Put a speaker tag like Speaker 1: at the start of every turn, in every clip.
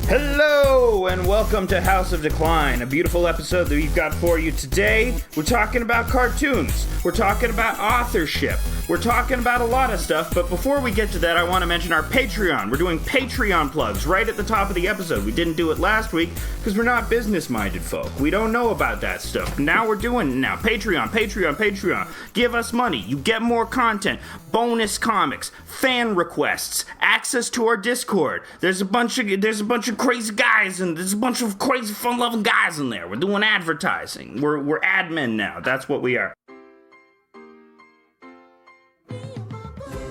Speaker 1: Hello and welcome to House of Decline, a beautiful episode that we've got for you today. We're talking about cartoons, we're talking about authorship, we're talking about a lot of stuff, but before we get to that, I want to mention our Patreon. We're doing Patreon plugs right at the top of the episode. We didn't do it last week because we're not business-minded folk. We don't know about that stuff. Now we're doing it now. Patreon. Give us money. You get more content, bonus comics, fan requests, access to our Discord. There's a bunch of crazy guys and there's a bunch of crazy fun-loving guys in there. We're doing advertising. We're admin now. That's what we are.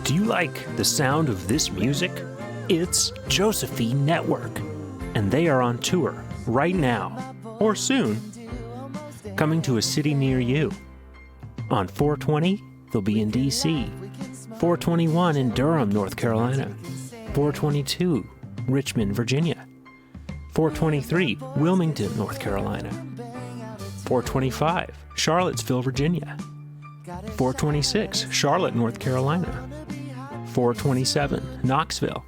Speaker 2: Do you like the sound of this music? It's Josephine Network, and they are on tour right now, or soon, coming to a city near you. On 420, they'll be in D.C., 421 in Durham, North Carolina, 422, Richmond, Virginia, 423, Wilmington, North Carolina, 425, Charlottesville, Virginia, 426, Charlotte, North Carolina, 427, Knoxville,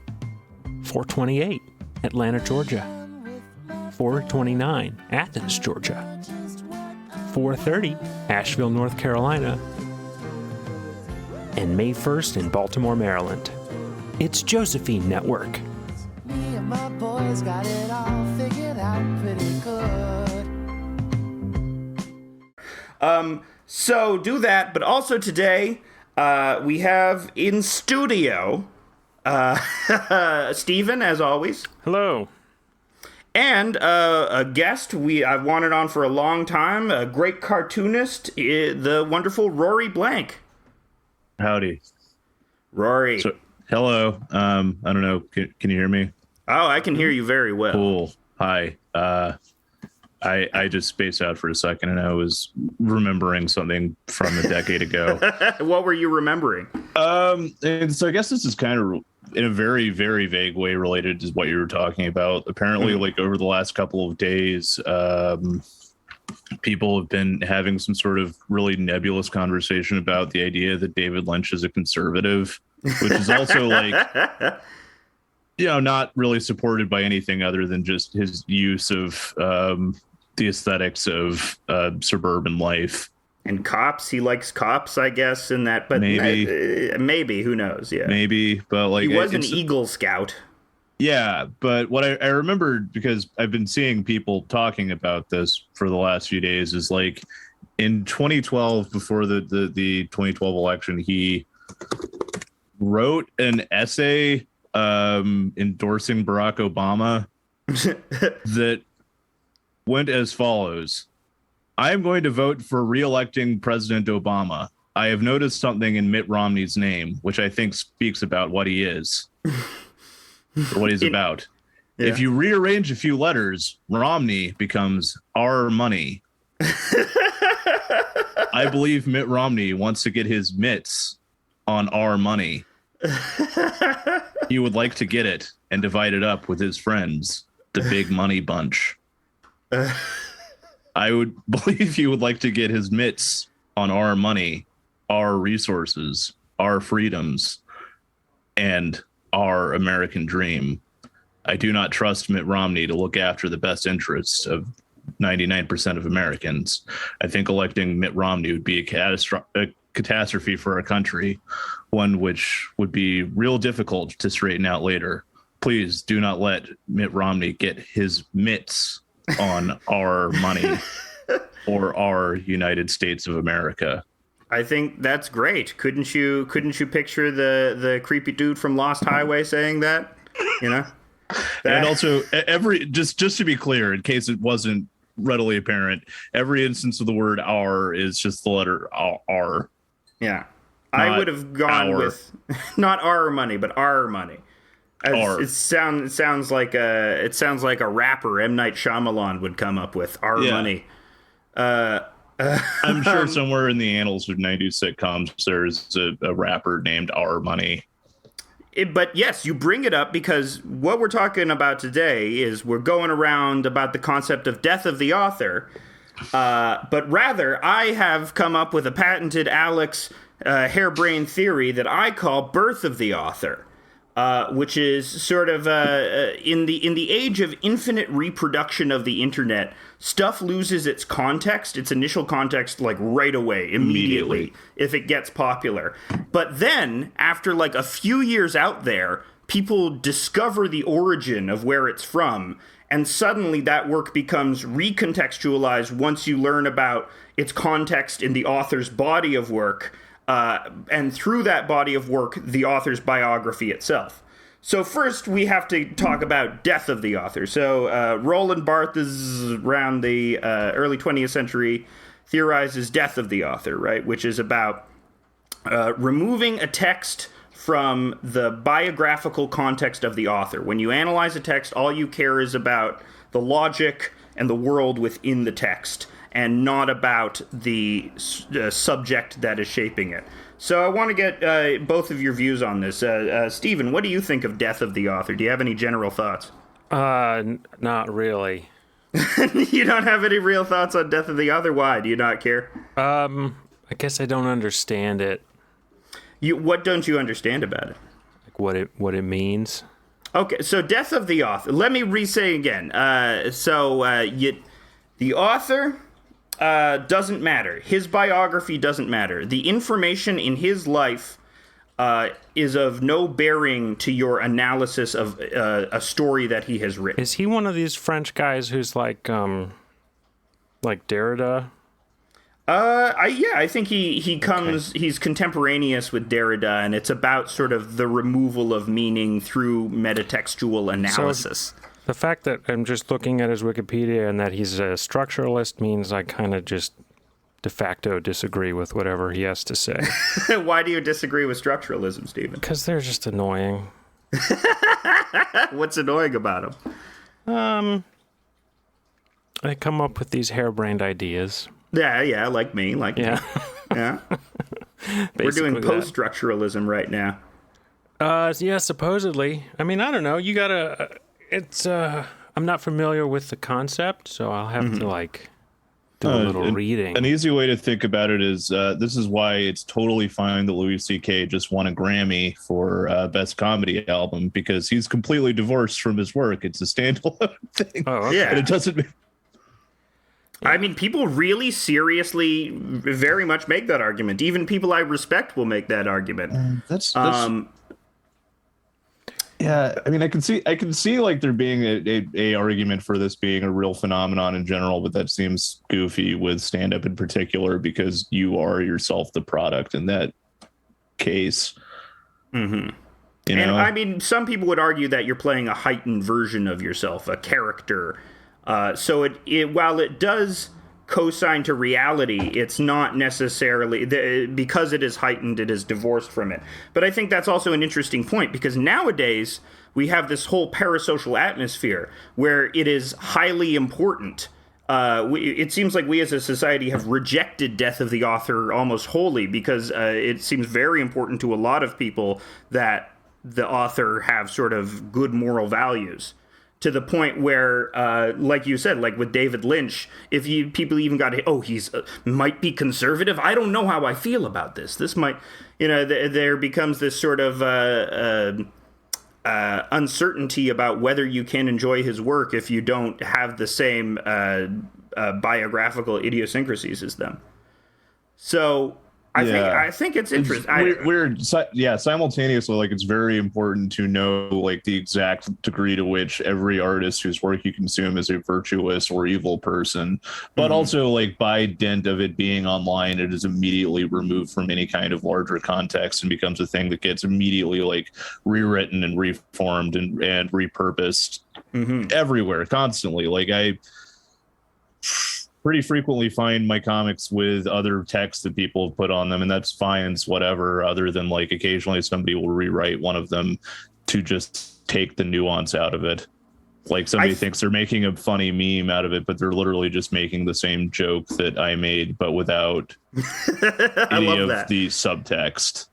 Speaker 2: 428, Atlanta, Georgia, 429, Athens, Georgia, 430, Asheville, North Carolina, and May 1st in Baltimore, Maryland. It's Josephine Network.
Speaker 3: Me and my boys got it all figured out pretty good.
Speaker 1: So do that, but also today, we have in studio, Steven, as always.
Speaker 2: Hello.
Speaker 1: And a guest I've wanted on for a long time, a great cartoonist, the wonderful Rory Blank.
Speaker 4: Howdy.
Speaker 1: Rory.
Speaker 4: So, hello. I don't know. Can you hear me?
Speaker 1: Oh, I can hear you very well.
Speaker 4: Cool. Hi. I just spaced out for a second and I was remembering something from a decade ago.
Speaker 1: What were you remembering?
Speaker 4: And so I guess this is kind of in a very, very vague way related to what you were talking about. Apparently, like over the last couple of days, people have been having some sort of really nebulous conversation about the idea that David Lynch is a conservative, which is also like, not really supported by anything other than just his use of the aesthetics of suburban life.
Speaker 1: And cops, he likes cops, I guess, in that, but maybe, who knows, yeah.
Speaker 4: Maybe, but like...
Speaker 1: He was an Eagle Scout.
Speaker 4: Yeah, but what I remembered, because I've been seeing people talking about this for the last few days, is like in 2012, before the 2012 election, he wrote an essay endorsing Barack Obama that went as follows. I am going to vote for re-electing President Obama. I have noticed something in Mitt Romney's name, which I think speaks about what he is. Or what he's about. Yeah. If you rearrange a few letters, Romney becomes our money. I believe Mitt Romney wants to get his mitts on our money. He would like to get it and divide it up with his friends, the big money bunch. I would believe he would like to get his mitts on our money, our resources, our freedoms, and our American dream. I do not trust Mitt Romney to look after the best interests of 99% of Americans. I think electing Mitt Romney would be a catastrophe for our country, one which would be real difficult to straighten out later. Please do not let Mitt Romney get his mitts on our money or our United States of America.
Speaker 1: I think that's great. Couldn't you picture the creepy dude from Lost Highway saying that? You know?
Speaker 4: And also just to be clear, in case it wasn't readily apparent, every instance of the word our is just the letter R.
Speaker 1: Yeah. I would have gone with not our money, but our money. It sounds like a rapper M. Night Shyamalan would come up with our money.
Speaker 4: I'm sure somewhere in the annals of 90s sitcoms there's a rapper named R Money.
Speaker 1: But yes, you bring it up because what we're talking about today is we're going around about the concept of death of the author. But rather, I have come up with a patented Alex harebrained theory that I call birth of the author. which is sort of in the age of infinite reproduction of the internet, stuff loses its context, its initial context, like right away, immediately, if it gets popular. But then, after like a few years out there, people discover the origin of where it's from, and suddenly that work becomes recontextualized once you learn about its context in the author's body of work, and through that body of work, the author's biography itself. So first, we have to talk about death of the author. So Roland Barthes, around the early 20th century, theorizes death of the author, right? Which is about removing a text from the biographical context of the author. When you analyze a text, all you care is about the logic and the world within the text, and not about the subject that is shaping it. So I want to get both of your views on this. Stephen, what do you think of death of the author? Do you have any general thoughts?
Speaker 2: Not really.
Speaker 1: You don't have any real thoughts on death of the author? Why? Do you not care?
Speaker 2: I guess I don't understand it.
Speaker 1: What don't you understand about it?
Speaker 2: Like what it means.
Speaker 1: Okay, so death of the author. Let me re-say again. The author doesn't matter. His biography doesn't matter. The information in his life is of no bearing to your analysis of a story that he has written.
Speaker 2: Is he one of these French guys who's like Derrida?
Speaker 1: I think he comes. Okay. He's contemporaneous with Derrida, and it's about sort of the removal of meaning through metatextual analysis.
Speaker 2: So the fact that I'm just looking at his Wikipedia and that he's a structuralist means I kind of just de facto disagree with whatever he has to say.
Speaker 1: Why do you disagree with structuralism, Stephen?
Speaker 2: Because they're just annoying.
Speaker 1: What's annoying about them?
Speaker 2: They come up with these harebrained ideas.
Speaker 1: Yeah, like me. Yeah. We're doing post-structuralism right now.
Speaker 2: Yeah, supposedly. I mean, I don't know. You gotta... I'm not familiar with the concept, so I'll have to, do a little reading.
Speaker 4: An easy way to think about it is, this is why it's totally fine that Louis C.K. just won a Grammy for Best Comedy Album, because he's completely divorced from his work. It's a standalone thing.
Speaker 2: Oh, okay.
Speaker 1: Yeah.
Speaker 4: And it doesn't...
Speaker 1: I mean, people really seriously very much make that argument. Even people I respect will make that argument.
Speaker 4: That's yeah, I mean, I can see like there being a argument for this being a real phenomenon in general, but that seems goofy with stand-up in particular, because you are yourself the product in that case.
Speaker 1: Mm-hmm. You know? And I mean, some people would argue that you're playing a heightened version of yourself, a character. So it while it does cosign to reality, it's not necessarily because it is heightened, it is divorced from it. But I think that's also an interesting point, because nowadays we have this whole parasocial atmosphere where it is highly important. It seems like we as a society have rejected death of the author almost wholly, because it seems very important to a lot of people that the author have sort of good moral values. To the point where, like you said, like with David Lynch, people even got, he's might be conservative. I don't know how I feel about this. This might, there becomes this sort of uncertainty about whether you can enjoy his work if you don't have the same biographical idiosyncrasies as them. So I think it's interesting.
Speaker 4: Simultaneously, like, it's very important to know like the exact degree to which every artist whose work you consume is a virtuous or evil person, but also like by dint of it being online, it is immediately removed from any kind of larger context and becomes a thing that gets immediately like rewritten and reformed and repurposed everywhere constantly. Like I pretty frequently find my comics with other text that people have put on them, and that's fine, it's whatever, other than like occasionally somebody will rewrite one of them to just take the nuance out of it. Like somebody thinks they're making a funny meme out of it, but they're literally just making the same joke that I made, but without any of the subtext.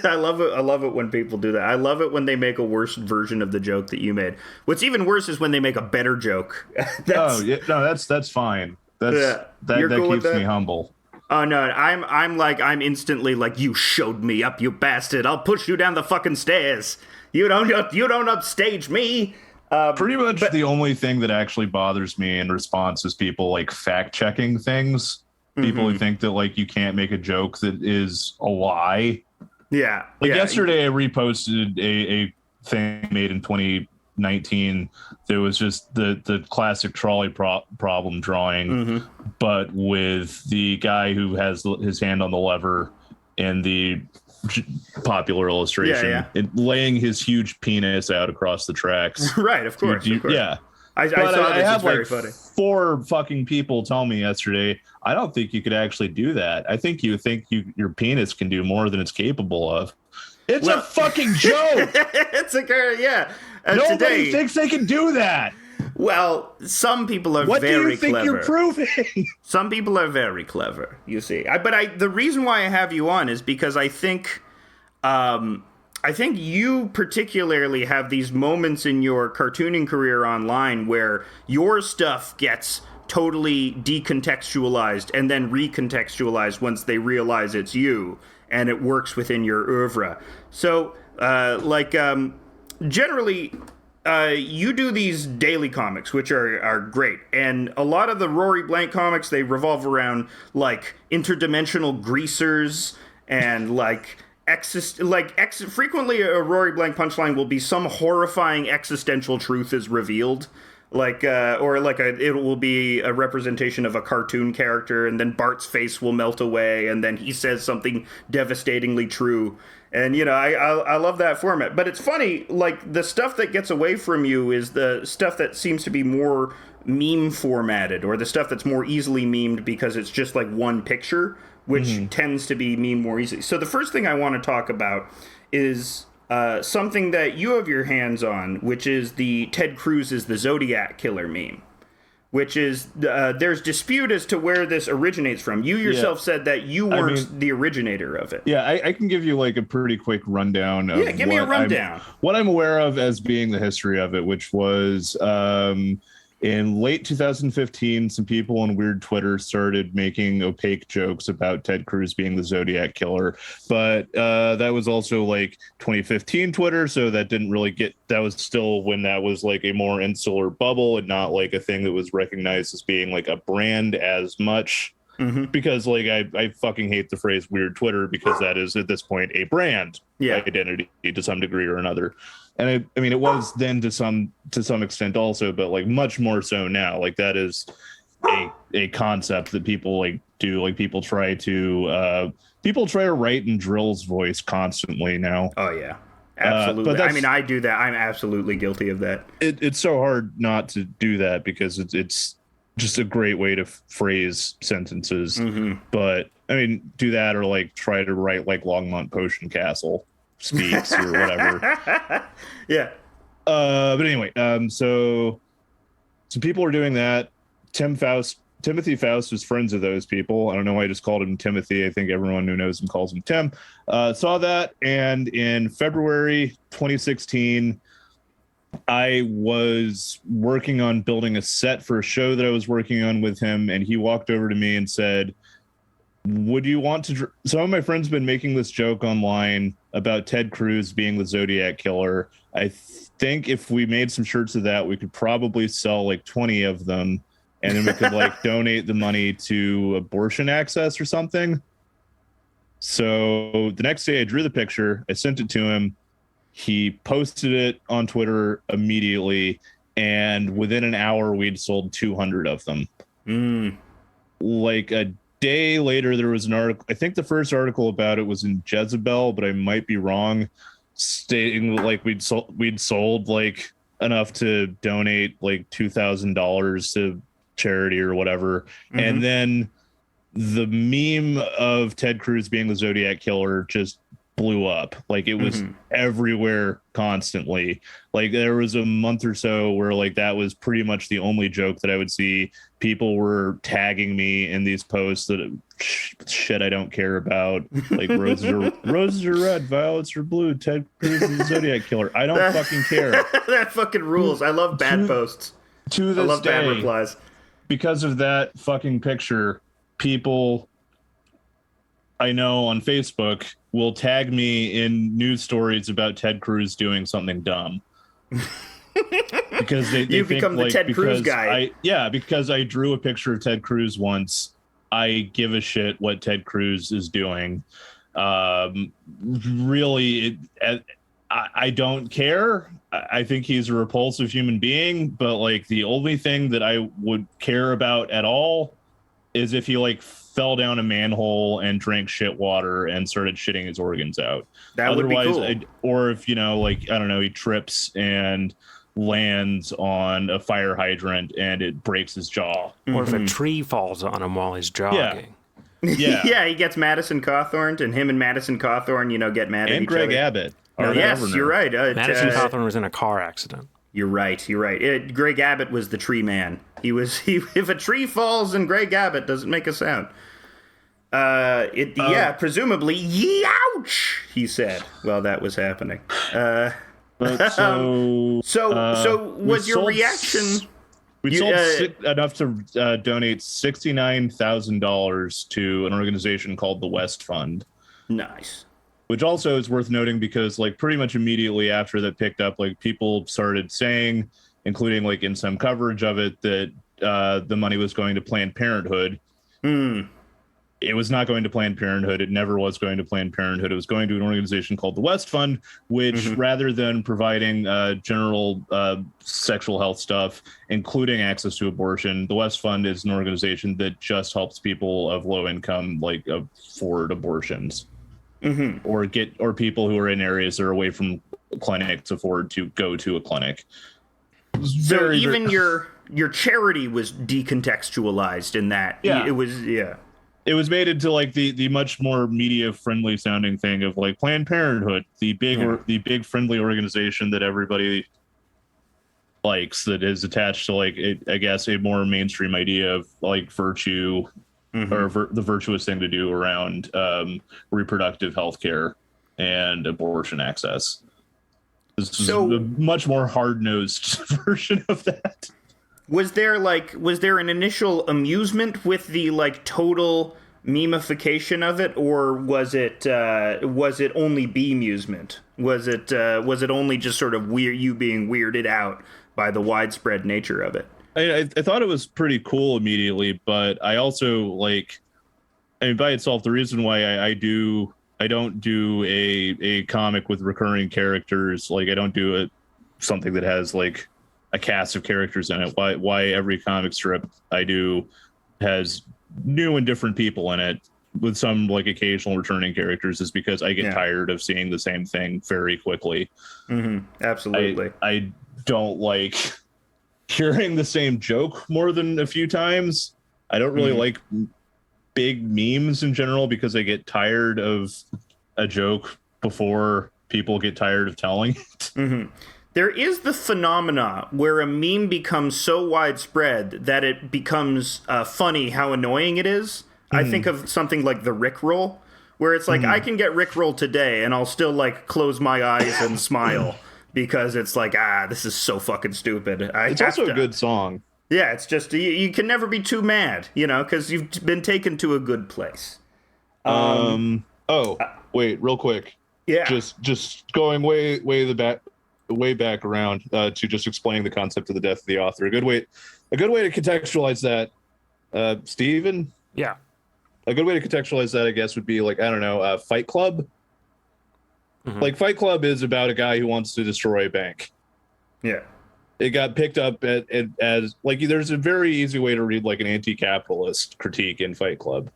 Speaker 1: I love it when people do that. I love it when they make a worse version of the joke that you made. What's even worse is when they make a better joke.
Speaker 4: That's fine. That keeps me humble.
Speaker 1: Oh no, I'm instantly like, you showed me up, you bastard. I'll push you down the fucking stairs. You don't upstage me.
Speaker 4: Pretty much the only thing that actually bothers me in response is people like fact checking things. People who think that like you can't make a joke that is a lie.
Speaker 1: Yeah.
Speaker 4: Like yesterday, I reposted a thing made in 2019. There was just the classic trolley problem drawing, but with the guy who has his hand on the lever in the popular illustration, and laying his huge penis out across the tracks.
Speaker 1: Right, of course.
Speaker 4: Yeah.
Speaker 1: I saw this. It's very funny. 4
Speaker 4: fucking people tell me yesterday, I don't think you could actually do that. I think your penis can do more than it's capable of. It's a fucking joke.
Speaker 1: It's a girl, yeah.
Speaker 4: Nobody thinks they can do that.
Speaker 1: Well, some people are
Speaker 4: what
Speaker 1: very
Speaker 4: do you think
Speaker 1: clever.
Speaker 4: You're proving?
Speaker 1: Some people are very clever, you see. The reason why I have you on is because I think you particularly have these moments in your cartooning career online where your stuff gets totally decontextualized and then recontextualized once they realize it's you, and it works within your oeuvre. So, generally, you do these daily comics, which are great. And a lot of the Rory Blank comics, they revolve around, like, interdimensional greasers and, like... frequently a Rory Blank punchline will be some horrifying existential truth is revealed, it will be a representation of a cartoon character, and then Bart's face will melt away, and then he says something devastatingly true. And I love that format. But it's funny, like, the stuff that gets away from you is the stuff that seems to be more meme formatted, or the stuff that's more easily memed because it's just like one picture, which tends to be memed more easily. So the first thing I want to talk about is something that you have your hands on, which is the Ted Cruz is the Zodiac killer meme, which is, there's dispute as to where this originates from. You yourself said that you weren't the originator of it.
Speaker 4: Yeah, I can give you like a pretty quick rundown of
Speaker 1: give me a rundown.
Speaker 4: What I'm aware of as being the history of it, which was... in late 2015, some people on weird Twitter started making opaque jokes about Ted Cruz being the Zodiac killer. But that was also like 2015 Twitter, so that didn't really that was still when that was like a more insular bubble and not like a thing that was recognized as being like a brand as much. Because like I fucking hate the phrase weird Twitter, because that is at this point a brand identity to some degree or another. And I mean, it was then to some extent also, but like much more so now. Like that is a concept that people like do. Like people try to write in Drill's voice constantly now.
Speaker 1: Oh yeah, absolutely. I mean, I do that. I'm absolutely guilty of that.
Speaker 4: It's so hard not to do that because it's just a great way to phrase sentences. But I mean, do that or like try to write like Longmont Potion Castle speaks or whatever.
Speaker 1: Yeah.
Speaker 4: But anyway, so some people are doing that. Timothy Faust was friends of those people. I don't know why I just called him Timothy. I think everyone who knows him calls him Tim. Saw that, and in February 2016, I was working on building a set for a show that I was working on with him, and he walked over to me and said, would you want to... Some of my friends have been making this joke online about Ted Cruz being the Zodiac killer. I think if we made some shirts of that, we could probably sell like 20 of them, and then we could like donate the money to abortion access or something. So the next day I drew the picture, I sent it to him. He posted it on Twitter immediately, and within an hour we'd sold 200 of them. Like a day later, there was an article. I think the first article about it was in Jezebel, but I might be wrong, stating like we'd sold like enough to donate like $2,000 to charity or whatever. And then the meme of Ted Cruz being the Zodiac killer just blew up. Like it was everywhere constantly. Like there was a month or so where like that was pretty much the only joke that I would see. People were tagging me in these posts that shit I don't care about. Like roses are red, violets are blue. Ted Cruz is the Zodiac killer. I don't fucking care.
Speaker 1: That fucking rules. I love bad posts.
Speaker 4: To this
Speaker 1: I love
Speaker 4: day,
Speaker 1: bad replies.
Speaker 4: Because of that fucking picture, people I know on Facebook will tag me in news stories about Ted Cruz doing something dumb. Because they
Speaker 1: You
Speaker 4: think,
Speaker 1: become the
Speaker 4: like,
Speaker 1: Ted Cruz
Speaker 4: because
Speaker 1: guy.
Speaker 4: because I drew a picture of Ted Cruz once, I give a shit what Ted Cruz is doing. Really, I don't care. I think he's a repulsive human being, but like the only thing that I would care about at all is if he like fell down a manhole and drank shit water and started shitting his organs out.
Speaker 1: That would be cool.
Speaker 4: Or if, like, I don't know, he trips and lands on a fire hydrant and it breaks his jaw.
Speaker 2: Or if a tree falls on him while he's jogging.
Speaker 4: Yeah.
Speaker 1: Yeah, he gets Madison Cawthorn, and him and Madison Cawthorn, get mad at each
Speaker 4: Greg
Speaker 1: other.
Speaker 4: Abbott.
Speaker 1: No, yes,
Speaker 4: governor.
Speaker 1: you're right.
Speaker 2: Madison Cawthorn was in a car accident.
Speaker 1: You're right. Greg Abbott was the tree man. If a tree falls and Greg Abbott doesn't make a sound. Presumably, ouch, he said while that was happening.
Speaker 4: So
Speaker 1: was your reaction?
Speaker 4: We sold enough to donate $69,000 to an organization called the West Fund.
Speaker 1: Nice.
Speaker 4: Which also is worth noting because, like, pretty much immediately after that picked up, like, people started saying, including, like, in some coverage of it, that the money was going to Planned Parenthood. It was not going to Planned Parenthood. It never was going to Planned Parenthood. It was going to an organization called the West Fund, which, rather than providing general sexual health stuff, including access to abortion, the West Fund is an organization that just helps people of low income, like, afford abortions. Or people who are in areas that are away from clinics afford to go to a clinic.
Speaker 1: So even your charity was decontextualized in that.
Speaker 4: Yeah.
Speaker 1: It was
Speaker 4: made into like the much more media friendly sounding thing of like Planned Parenthood, the big friendly organization that everybody likes, that is attached to like I guess a more mainstream idea of like virtue. Or the virtuous thing to do around reproductive health care and abortion access. This is a much more hard-nosed version of that.
Speaker 1: Was there an initial amusement with the like total memification of it, or was it only bemusement? Was it only just sort of you being weirded out by the widespread nature of it?
Speaker 4: I thought it was pretty cool immediately, but I also by itself, the reason why I don't do a comic with recurring characters, like I don't do something that has like a cast of characters in it. Why every comic strip I do has new and different people in it with some like occasional returning characters is because I get tired of seeing the same thing very quickly.
Speaker 1: Absolutely.
Speaker 4: I don't like hearing the same joke more than a few times. I don't really like big memes in general because I get tired of a joke before people get tired of telling it.
Speaker 1: There is the phenomena where a meme becomes so widespread that it becomes funny how annoying it is. I think of something like the Rickroll, where it's like I can get Rickroll today and I'll still like close my eyes and smile. Because it's like, this is so fucking stupid.
Speaker 4: It's also a good song.
Speaker 1: Yeah, it's just, you can never be too mad, because you've been taken to a good place.
Speaker 4: Wait, real quick.
Speaker 1: Yeah.
Speaker 4: Just going way back around to just explaining the concept of the death of the author. A good way to contextualize that, Steven?
Speaker 2: Yeah.
Speaker 4: A good way to contextualize that, I guess, would be like, I don't know, Fight Club. Like Fight Club is about a guy who wants to destroy a bank.
Speaker 1: Yeah.
Speaker 4: It got picked up as like there's a very easy way to read like an anti-capitalist critique in Fight Club.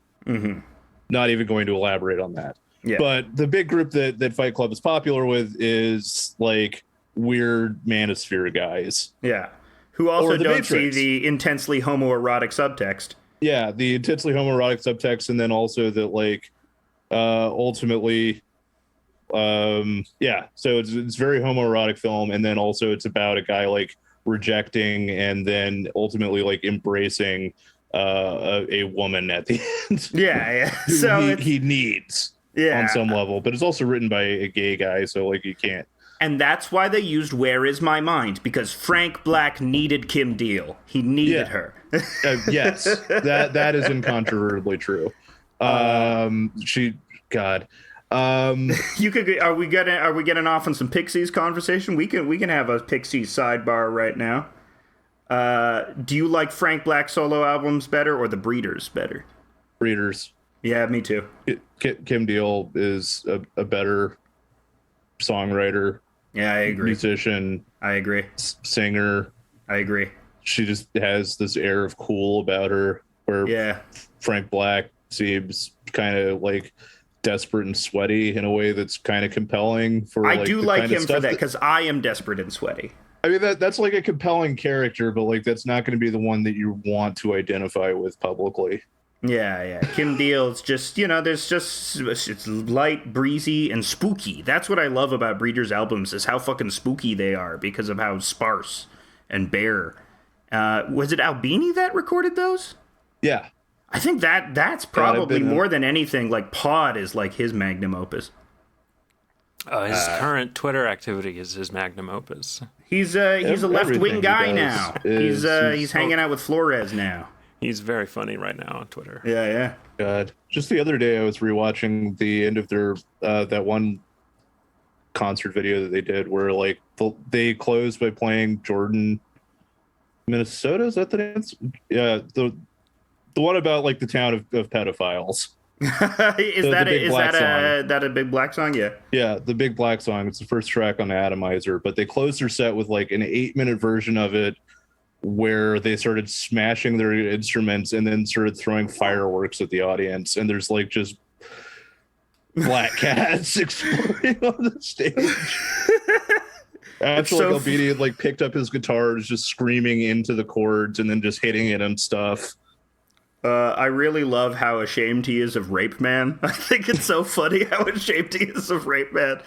Speaker 4: Not even going to elaborate on that.
Speaker 1: Yeah.
Speaker 4: But the big group that Fight Club is popular with is like weird manosphere guys.
Speaker 1: Yeah. Who also don't
Speaker 4: Matrix.
Speaker 1: see the intensely homoerotic subtext.
Speaker 4: Yeah, the intensely homoerotic subtext, and then also that like ultimately. So it's very homoerotic film, and then also it's about a guy like rejecting and then ultimately like embracing a woman at the end.
Speaker 1: So
Speaker 4: he needs on some level, but it's also written by a gay guy, so like you can't.
Speaker 1: And that's why they used "Where Is My Mind," because Frank Black needed Kim Deal. He needed her.
Speaker 4: Yes, that is incontrovertibly true.
Speaker 1: You could. Are we getting off on some Pixies conversation? We can have a Pixies sidebar right now. Do you like Frank Black solo albums better or the Breeders better?
Speaker 4: Breeders.
Speaker 1: Yeah, me too.
Speaker 4: Kim Deal is a better songwriter.
Speaker 1: Yeah, I agree.
Speaker 4: Musician.
Speaker 1: I agree.
Speaker 4: Singer.
Speaker 1: I agree.
Speaker 4: She just has this air of cool about her, where Frank Black seems kind of like desperate and sweaty in a way that's kind of compelling.
Speaker 1: I do like him for that because I am desperate and sweaty.
Speaker 4: I mean, that's like a compelling character, but like that's not going to be the one that you want to identify with publicly.
Speaker 1: Yeah. Kim Deal's just, it's light, breezy, and spooky. That's what I love about Breeders' albums is how fucking spooky they are because of how sparse and bare. Was it Albini that recorded those?
Speaker 4: Yeah.
Speaker 1: I think that's probably more than anything, like Pod is like his magnum opus.
Speaker 2: His current Twitter activity is his magnum opus.
Speaker 1: He's a left-wing guy now. He's hanging out with Flores now.
Speaker 2: He's very funny right now on Twitter.
Speaker 1: Yeah.
Speaker 4: God. Just the other day, I was rewatching the end of their that one concert video that they did, where like they closed by playing Jordan, Minnesota. Is that the dance? Yeah, the one about like the town of pedophiles.
Speaker 1: Is that a Big Black song? Yeah,
Speaker 4: the Big Black song. It's the first track on the Atomizer, but they closed their set with like an 8-minute version of it where they started smashing their instruments and then started throwing fireworks at the audience, and there's like just black cats exploding on the stage. Actually, like Albini had like picked up his guitar, was just screaming into the chords and then just hitting it and stuff.
Speaker 1: I really love how ashamed he is of Rape Man. I think it's so funny how ashamed he is of Rape Man.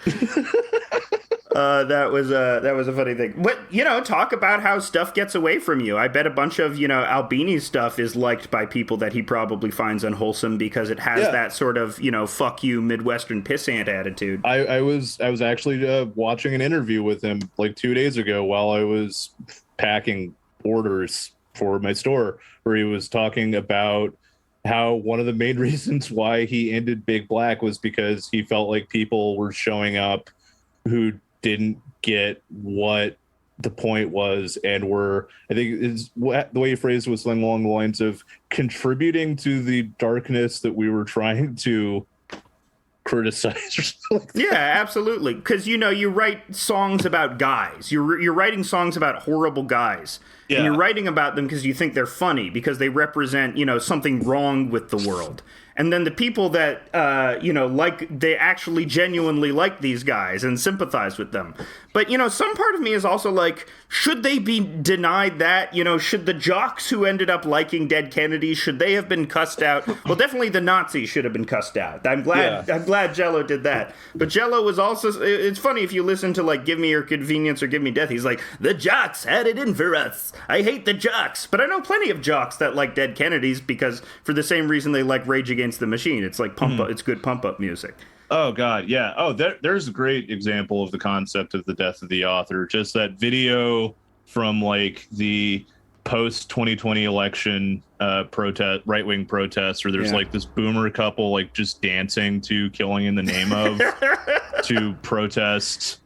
Speaker 1: That was a funny thing. But, talk about how stuff gets away from you. I bet a bunch of, Albini's stuff is liked by people that he probably finds unwholesome because it has that sort of, fuck you Midwestern pissant attitude.
Speaker 4: I was actually watching an interview with him like 2 days ago while I was packing orders for my store, where he was talking about how one of the main reasons why he ended Big Black was because he felt like people were showing up who didn't get what the point was and were, I think the way he phrased it was something along the lines of contributing to the darkness that we were trying to criticize or something like that.
Speaker 1: Yeah, absolutely. Because, you write songs about guys. You're writing songs about horrible guys. Yeah. And you're writing about them because you think they're funny, because they represent, something wrong with the world. And then the people that, they actually genuinely like these guys and sympathize with them. But, some part of me is also like, should they be denied that? Should the jocks who ended up liking Dead Kennedys, should they have been cussed out? Well, definitely the Nazis should have been cussed out. I'm glad Jello did that. But Jello was also, it's funny if you listen to, like, Give Me Your Convenience or Give Me Death, he's like, the jocks had it in for us. I hate the jocks. But I know plenty of jocks that like Dead Kennedys because for the same reason they like Rage Against the Machine. It's like pump up. It's good pump up music.
Speaker 4: Oh God, yeah. Oh, there's a great example of the concept of the death of the author. Just that video from like the post 2020 election protest, right wing protests, where there's like this boomer couple like just dancing to "Killing in the Name of" to protest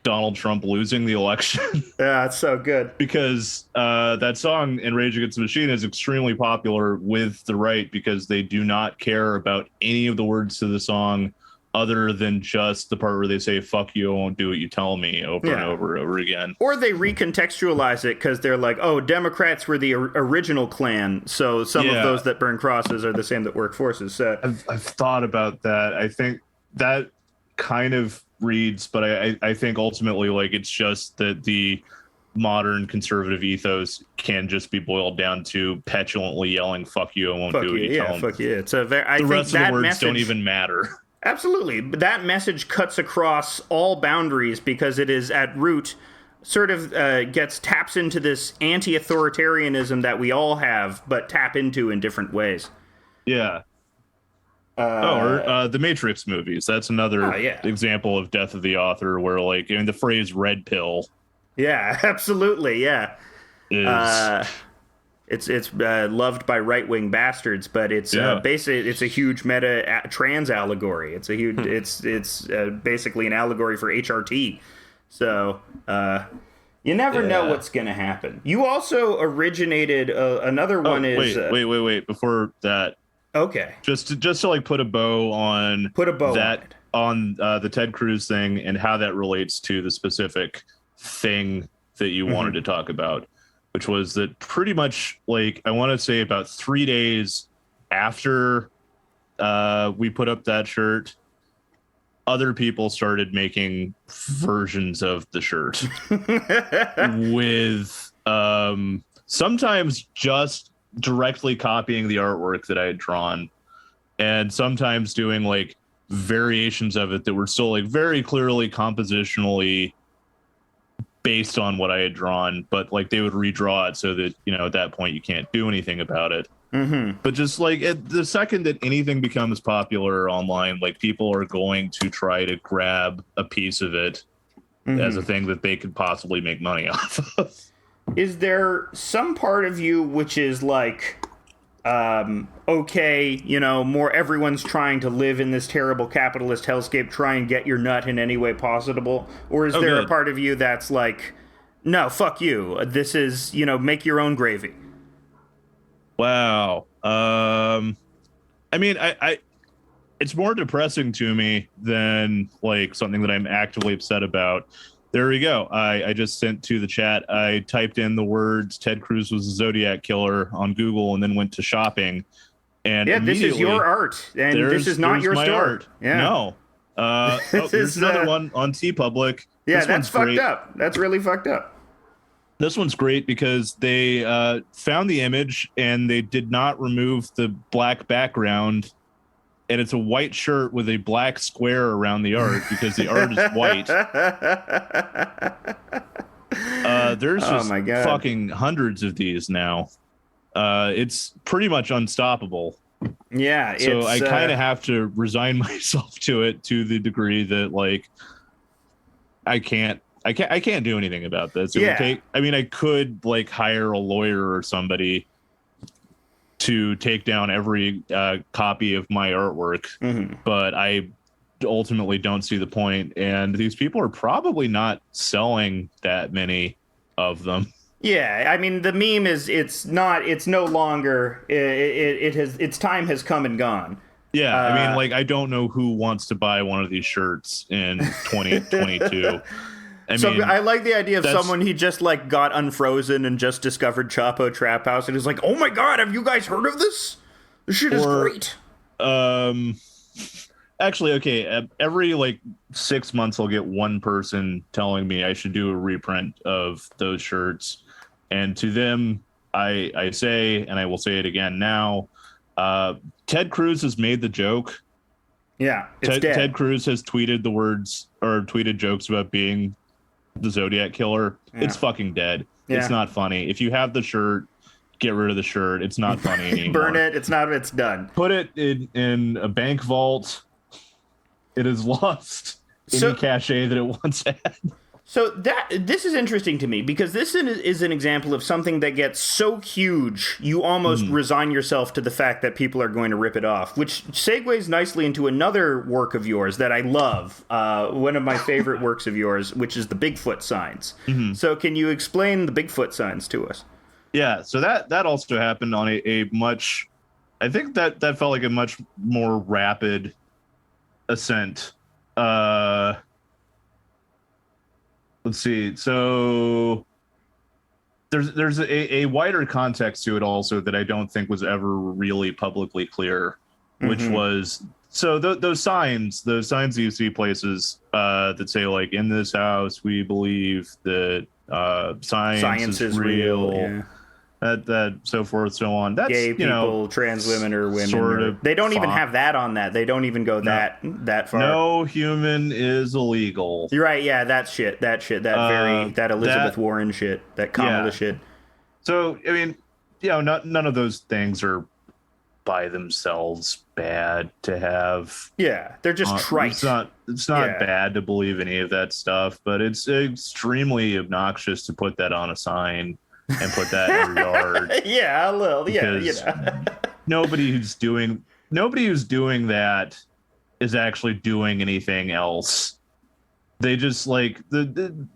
Speaker 4: Donald Trump losing the election.
Speaker 1: Yeah, it's so good.
Speaker 4: Because that song in Rage Against the Machine is extremely popular with the right because they do not care about any of the words to the song other than just the part where they say, fuck you, I won't do what you tell me over and over and over again.
Speaker 1: Or they recontextualize it because they're like, oh, Democrats were the original Klan, so some of those that burn crosses are the same that work forces. So
Speaker 4: I've thought about that. I think that kind of reads, but I think ultimately like it's just that the modern conservative ethos can just be boiled down to petulantly yelling "fuck you, I won't do what you tell me."
Speaker 1: Fuck you. It's a very. I
Speaker 4: the
Speaker 1: think
Speaker 4: rest
Speaker 1: that
Speaker 4: of the words
Speaker 1: message,
Speaker 4: don't even matter.
Speaker 1: Absolutely, but that message cuts across all boundaries because it is at root sort of taps into this anti-authoritarianism that we all have, but tap into in different ways.
Speaker 4: Yeah. Or the Matrix movies. That's another example of death of the author, where like the phrase "red pill."
Speaker 1: Yeah, absolutely. Yeah. It's loved by right-wing bastards, but it's basically it's a huge meta trans allegory. It's a huge it's basically an allegory for HRT. So you never know what's going to happen. You also originated another one.
Speaker 4: Wait before that.
Speaker 1: Okay.
Speaker 4: Just to like put a bow on that on the Ted Cruz thing and how that relates to the specific thing that you wanted to talk about, which was that pretty much like I want to say about 3 days after we put up that shirt, other people started making versions of the shirt with sometimes just directly copying the artwork that I had drawn, and sometimes doing like variations of it that were still like very clearly compositionally based on what I had drawn, but like they would redraw it so that, you know, at that point you can't do anything about it. But just like the second that anything becomes popular online, like people are going to try to grab a piece of it as a thing that they could possibly make money off of.
Speaker 1: Is there some part of you which is like, okay, you know, more everyone's trying to live in this terrible capitalist hellscape, try and get your nut in any way possible? Or is there a part of you that's like, no, fuck you, this is, you know, make your own gravy?
Speaker 4: Wow. I mean, I it's more depressing to me than like something that I'm actively upset about. There we go. I just sent to the chat. I typed in the words Ted Cruz was a Zodiac killer on Google and then went to shopping. And
Speaker 1: this is your art, and this is not your store. Art.
Speaker 4: Yeah. No. There's another one on TeePublic.
Speaker 1: Yeah, that's fucked up. That's really fucked up.
Speaker 4: This one's great because they found the image and they did not remove the black background. And it's a white shirt with a black square around the art because the art is white. There's just fucking hundreds of these now. It's pretty much unstoppable.
Speaker 1: Yeah.
Speaker 4: So I kind of have to resign myself to it to the degree that like I can't do anything about this. It would take, I mean, I could like hire a lawyer or somebody to take down every copy of my artwork, but I ultimately don't see the point. And these people are probably not selling that many of them.
Speaker 1: Yeah, I mean, the meme is it's no longer its time has come and gone.
Speaker 4: Yeah, I mean, like I don't know who wants to buy one of these shirts in 2022. I like the idea of someone he just like got unfrozen and just discovered Chapo Trap House and is like, oh my god, have you guys heard of this? This shit is great. Actually, okay, every like 6 months I'll get one person telling me I should do a reprint of those shirts, and to them I say, and I will say it again now, Ted Cruz has made the joke.
Speaker 1: Yeah, it's dead.
Speaker 4: Ted Cruz has tweeted the words or tweeted jokes about being the Zodiac killer. It's fucking dead. It's not funny. If you have the shirt, get rid of the shirt. It's not funny anymore.
Speaker 1: Burn it. It's done.
Speaker 4: Put it in a bank vault. It is lost any cachet that it once had.
Speaker 1: So this is interesting to me because this is an example of something that gets so huge you almost resign yourself to the fact that people are going to rip it off, which segues nicely into another work of yours that I love, one of my favorite works of yours, which is the Bigfoot Signs. So can you explain the Bigfoot Signs to us?
Speaker 4: Yeah, so that also happened on a much, I think that felt like a much more rapid ascent. Let's see. So there's a wider context to it also that I don't think was ever really publicly clear, which was those signs that you see places that say like, in this house we believe that science is real. Yeah. That so forth, so on. That's
Speaker 1: gay people, trans women or women.
Speaker 4: Sort of
Speaker 1: they don't even have that on that. They don't even go that far.
Speaker 4: No human is illegal.
Speaker 1: You're right. Yeah, that Elizabeth Warren shit, that Kamala shit.
Speaker 4: So I mean, none of those things are by themselves bad to have.
Speaker 1: Yeah, they're just trite.
Speaker 4: It's not bad to believe any of that stuff, but it's extremely obnoxious to put that on a sign. and put that in your yard.
Speaker 1: Yeah, a little. Yeah,
Speaker 4: Because nobody who's doing that is actually doing anything else. They just like the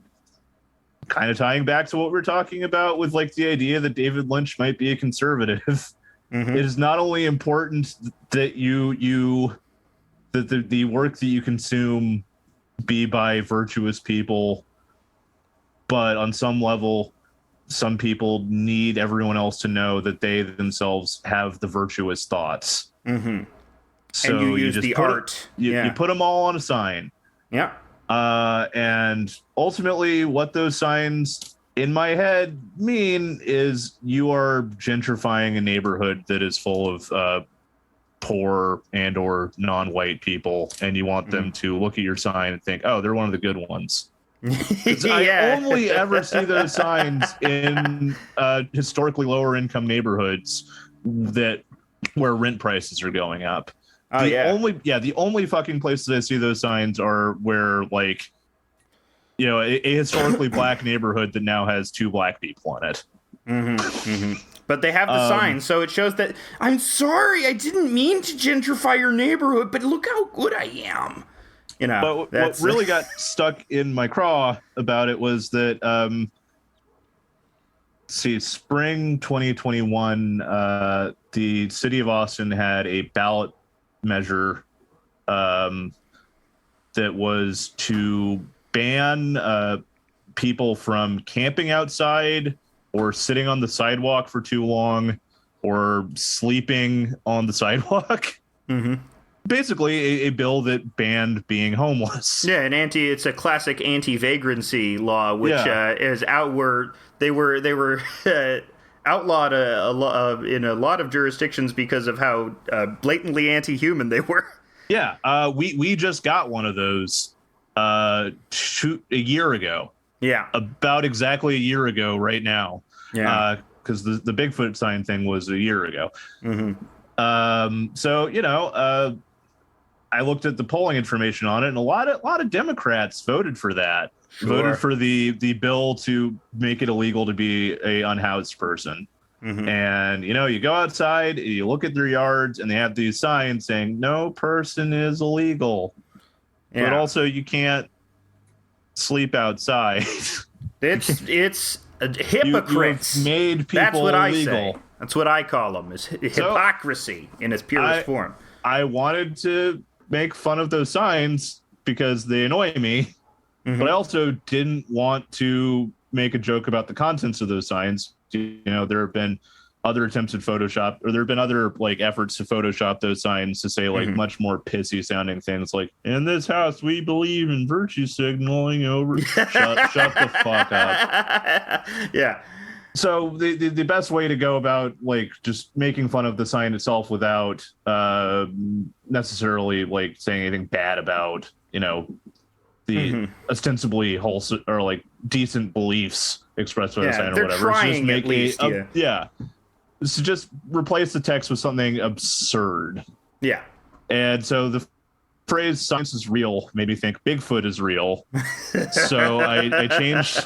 Speaker 4: kind of tying back to what we're talking about with like the idea that David Lynch might be a conservative.
Speaker 1: Mm-hmm.
Speaker 4: It is not only important that the work that you consume be by virtuous people, but on some level, some people need everyone else to know that they themselves have the virtuous thoughts.
Speaker 1: Mm-hmm.
Speaker 4: So
Speaker 1: and you use
Speaker 4: just
Speaker 1: the art.
Speaker 4: You put them all on a sign.
Speaker 1: Yeah.
Speaker 4: And ultimately, what those signs in my head mean is you are gentrifying a neighborhood that is full of poor and or non-white people, and you want them to look at your sign and think, oh, they're one of the good ones. I only ever see those signs in historically lower income neighborhoods where rent prices are going up. The only fucking places I see those signs are where, like, you know, a historically black neighborhood that now has 2 black people in it.
Speaker 1: Mm-hmm, mm-hmm. But they have the sign, so it shows that, I'm sorry, I didn't mean to gentrify your neighborhood, but look how good I am. You know,
Speaker 4: but what really got stuck in my craw about it was that, spring 2021, the city of Austin had a ballot measure that was to ban people from camping outside or sitting on the sidewalk for too long or sleeping on the sidewalk.
Speaker 1: Mm-hmm.
Speaker 4: Basically a bill that banned being homeless.
Speaker 1: Yeah, it's a classic anti-vagrancy law, which is outward. They were outlawed in a lot of jurisdictions because of how blatantly anti-human they were.
Speaker 4: Yeah, we just got one of those a year ago.
Speaker 1: Yeah,
Speaker 4: about exactly a year ago right now.
Speaker 1: Yeah,
Speaker 4: because the Bigfoot sign thing was a year ago.
Speaker 1: Mm-hmm.
Speaker 4: So you know, I looked at the polling information on it, and a lot of Democrats voted for that.
Speaker 1: Sure.
Speaker 4: Voted for the bill to make it illegal to be a unhoused person.
Speaker 1: Mm-hmm.
Speaker 4: And you know, you go outside, you look at their yards, and they have these signs saying no person is illegal. Yeah. But also you can't sleep outside.
Speaker 1: It's hypocrites.
Speaker 4: You made people
Speaker 1: That's what
Speaker 4: illegal.
Speaker 1: I say. That's what I call them. Is hypocrisy in its purest form.
Speaker 4: I wanted to make fun of those signs because they annoy me, but I also didn't want to make a joke about the contents of those signs. You know, there have been other attempts at Photoshop, or there have been other like efforts to Photoshop those signs to say like much more pissy sounding things like, in this house we believe in virtue signaling over. shut the fuck up.
Speaker 1: Yeah.
Speaker 4: So the best way to go about like just making fun of the sign itself without necessarily like saying anything bad about, you know, the ostensibly wholesome or like decent beliefs expressed by the sign or whatever.
Speaker 1: Trying
Speaker 4: it's just make
Speaker 1: at least,
Speaker 4: It's to just replace the text with something absurd.
Speaker 1: Yeah.
Speaker 4: And so the phrase "science is real" made me think Bigfoot is real. So I changed.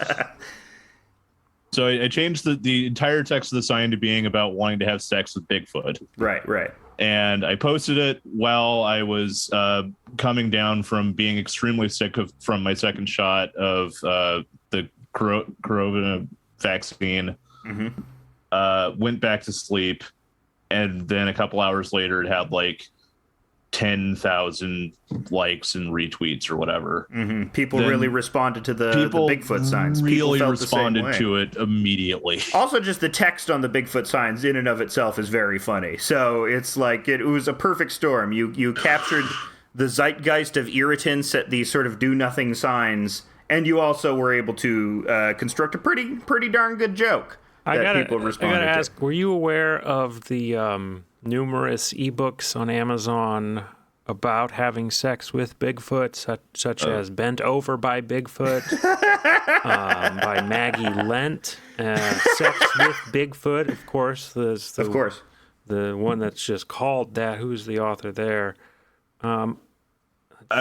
Speaker 4: So I changed the entire text of the sign to being about wanting to have sex with Bigfoot.
Speaker 1: Right.
Speaker 4: And I posted it while I was coming down from being extremely sick from my second shot of the corona vaccine. Went back to sleep, and then a couple hours later, it had like 10,000 likes and retweets or whatever.
Speaker 1: People then really responded to the Bigfoot signs.
Speaker 4: Really responded to it immediately.
Speaker 1: Also, just the text on the Bigfoot signs in and of itself is very funny. So it's like it was a perfect storm. You captured the zeitgeist of irritants at these sort of do-nothing signs, and you also were able to construct a pretty darn good joke. I gotta
Speaker 2: ask, were you aware of the numerous ebooks on Amazon about having sex with Bigfoot, such as Bent Over by Bigfoot, by Maggie Lent, Sex with Bigfoot, of course. The one that's just called that. Who's the author there?
Speaker 4: I